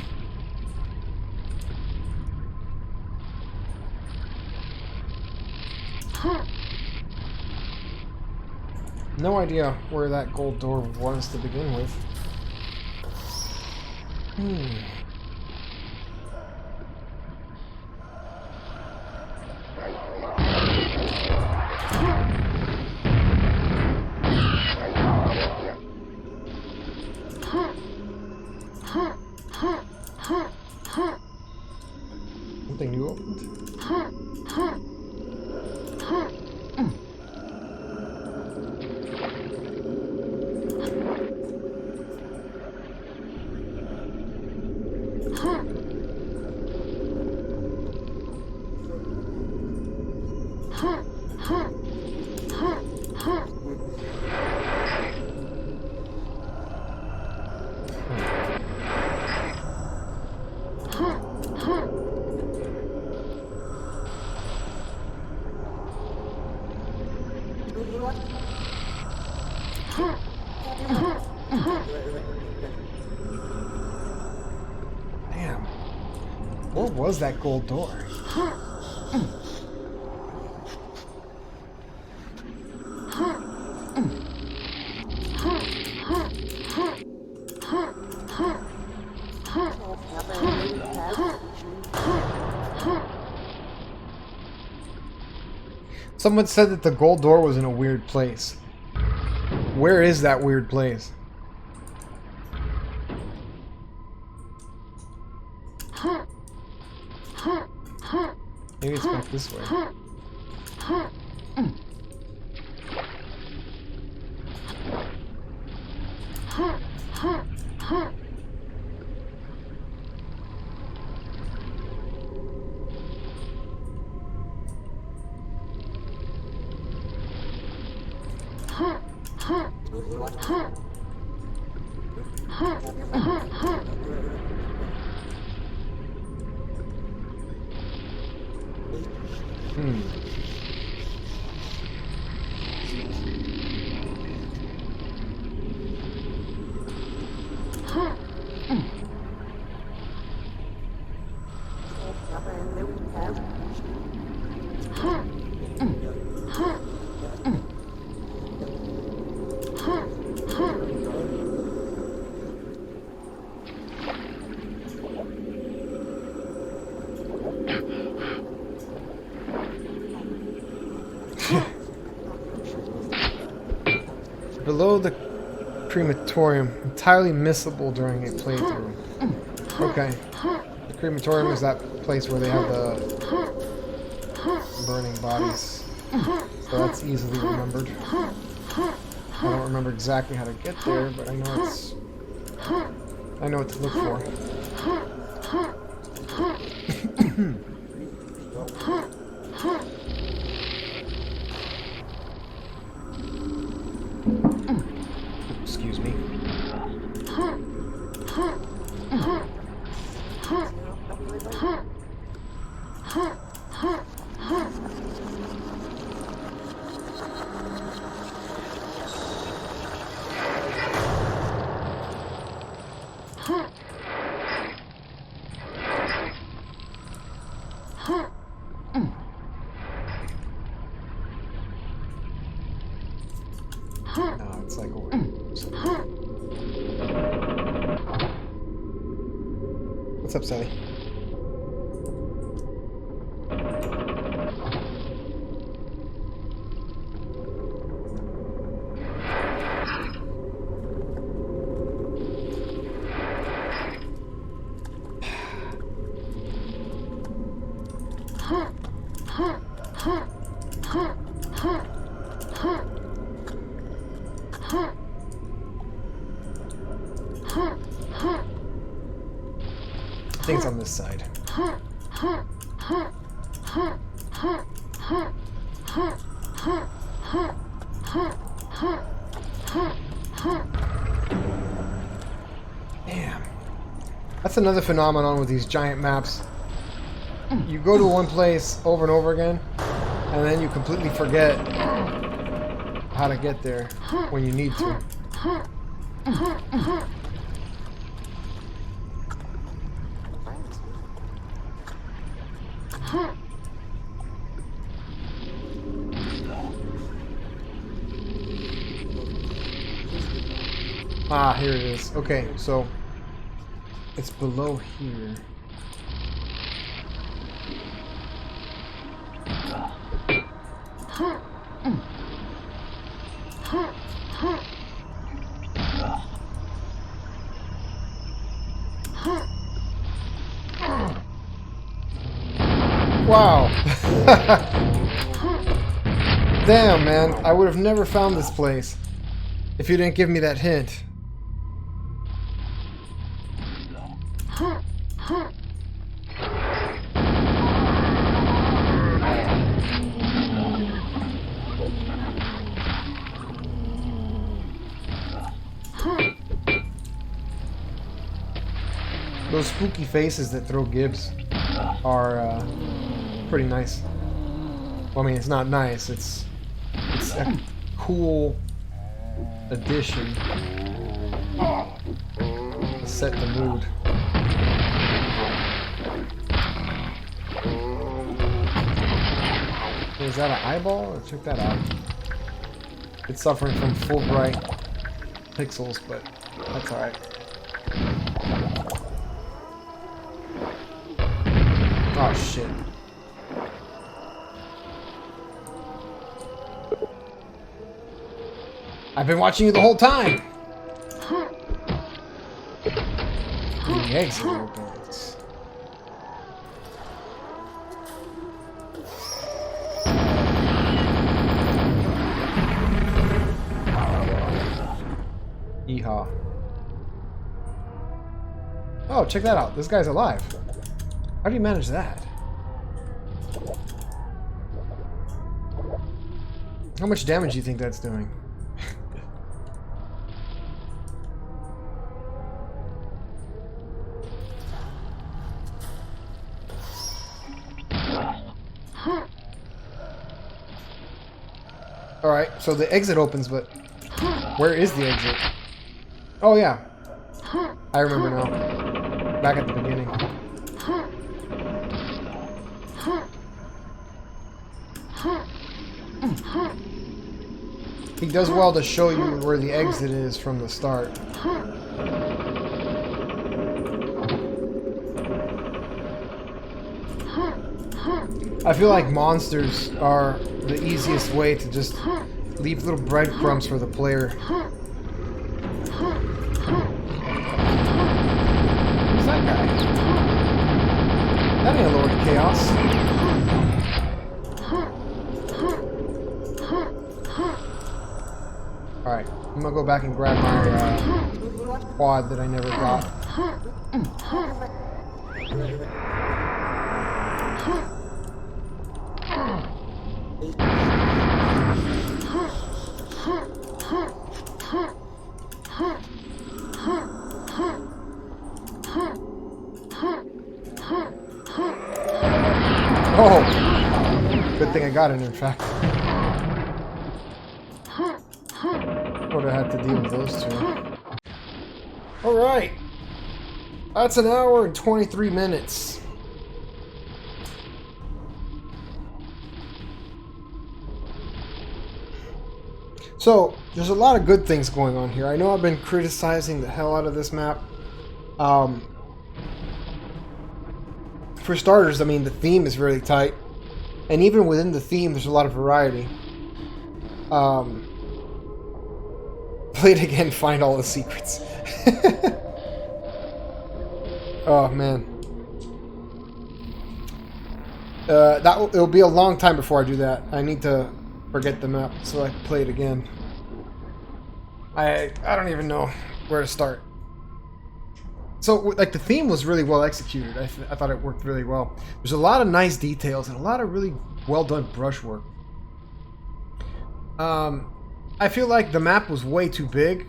No idea where that gold door was to begin with. Something new opened? Damn. What was that gold door? Someone said that the gold door was in a weird place. Where is that weird place? Maybe it's back this way. Below the crematorium, entirely missable during a playthrough. Okay. The crematorium is that place where they have the burning bodies. So that's easily remembered. I don't remember exactly how to get there, but I know what to look for. Excuse me. No, it's like over. What's up, Sally? I think it's on this side. Damn. That's another phenomenon with these giant maps. you go to one place over and over again, and then you completely forget how to get there when you need to. Ah, here it is. Okay, so it's below here. Wow. Damn, man. I would have never found this place if you didn't give me that hint. Those spooky faces that throw gibs are pretty nice. Well, I mean, it's not nice. It's a cool addition to set the mood. Is that an eyeball? Check that out. It's suffering from full bright pixels, but that's alright. Oh shit. I've been watching you the whole time! The exit opens. Yeehaw. Oh, check that out. This guy's alive. How do you manage that? How much damage do you think that's doing? Alright, so the exit opens, but where is the exit? Oh yeah. I remember now. Back at the beginning. He does well to show you where the exit is from the start. I feel like monsters are the easiest way to just leave little breadcrumbs for the player. Who's that guy? That ain't a Lord of Chaos. Alright, I'm gonna go back and grab my quad that I never got. Oh! Good thing I got it, in fact. Would have had to deal with those two. Alright! That's an hour and 23 minutes. So, there's a lot of good things going on here. I know I've been criticizing the hell out of this map. For starters, I mean, the theme is really tight. And even within the theme, there's a lot of variety. Play it again, find all the secrets. Oh, man. It'll be a long time before I do that. I need to forget the map so I can play it again. I don't even know where to start. So, like, the theme was really well executed. I thought it worked really well. There's a lot of nice details and a lot of really well done brushwork. I feel like the map was way too big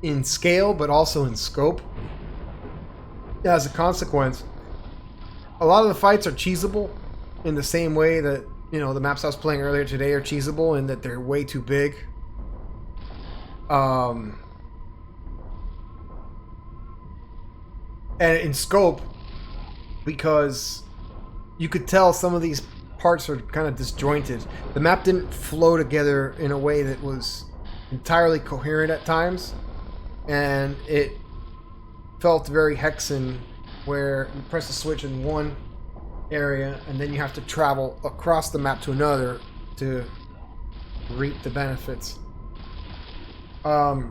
in scale, but also in scope. As a consequence, a lot of the fights are cheesable in the same way that, you know, the maps I was playing earlier today are cheesable in that they're way too big. And in scope, because you could tell some of these parts are kind of disjointed. The map didn't flow together in a way that was entirely coherent at times, and it felt very hexen, where you press a switch in one area and then you have to travel across the map to another to reap the benefits. I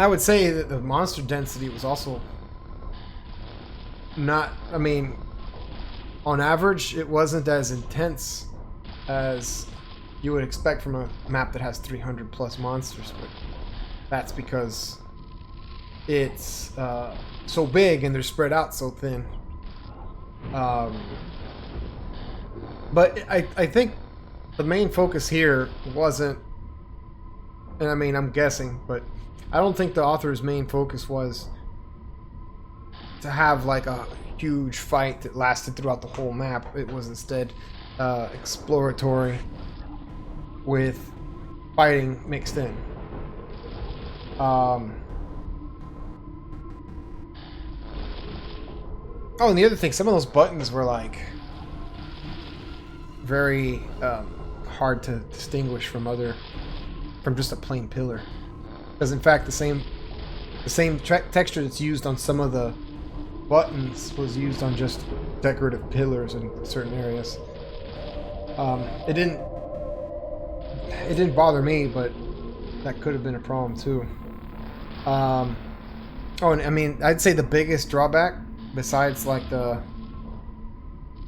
would say that the monster density was also not, I mean, on average, it wasn't as intense as you would expect from a map that has 300 plus monsters, but that's because it's so big and they're spread out so thin. But I think the main focus here wasn't, and I mean, I'm guessing, but I don't think the author's main focus was to have like a huge fight that lasted throughout the whole map. It was instead exploratory with fighting mixed in. Oh, and the other thing, some of those buttons were like very hard to distinguish from just a plain pillar, because in fact the same texture that's used on some of the buttons was used on just decorative pillars in certain areas. It didn't bother me, but that could have been a problem too. Oh, and I mean, I'd say the biggest drawback, besides like the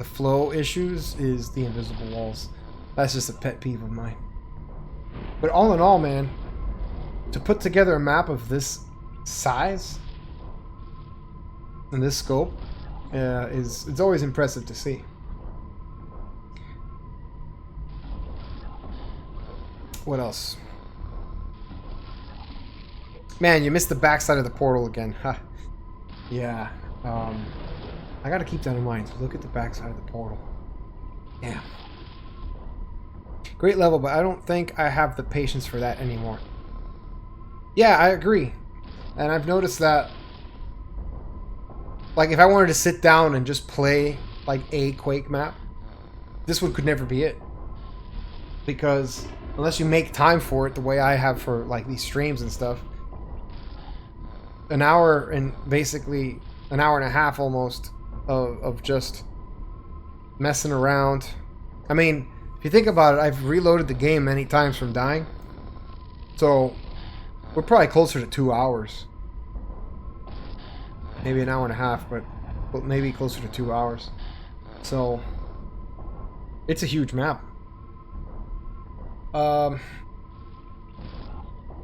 flow issues, is the invisible walls. That's just a pet peeve of mine. But all in all, man, to put together a map of this size and this scope it's always impressive to see. What else? Man, you missed the backside of the portal again. Huh. Yeah. I gotta keep that in mind. Look at the backside of the portal. Yeah. Great level, but I don't think I have the patience for that anymore. Yeah, I agree. And I've noticed that, like, if I wanted to sit down and just play like a Quake map, this one could never be it. Because unless you make time for it the way I have for like these streams and stuff, an hour and basically an hour and a half almost of just messing around. I mean, if you think about it, I've reloaded the game many times from dying. So we're probably closer to 2 hours. Maybe an hour and a half, but maybe closer to 2 hours. So it's a huge map.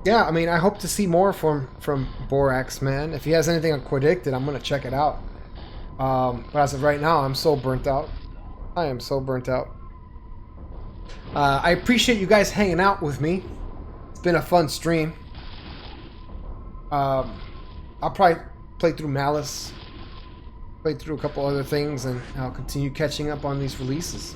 Yeah, I mean, I hope to see more from BoraxMan. If he has anything on Quadicted, I'm gonna check it out. But as of right now, I'm so burnt out. I am so burnt out. I appreciate you guys hanging out with me. It's been a fun stream. I'll probably play through Malice, play through a couple other things, and I'll continue catching up on these releases.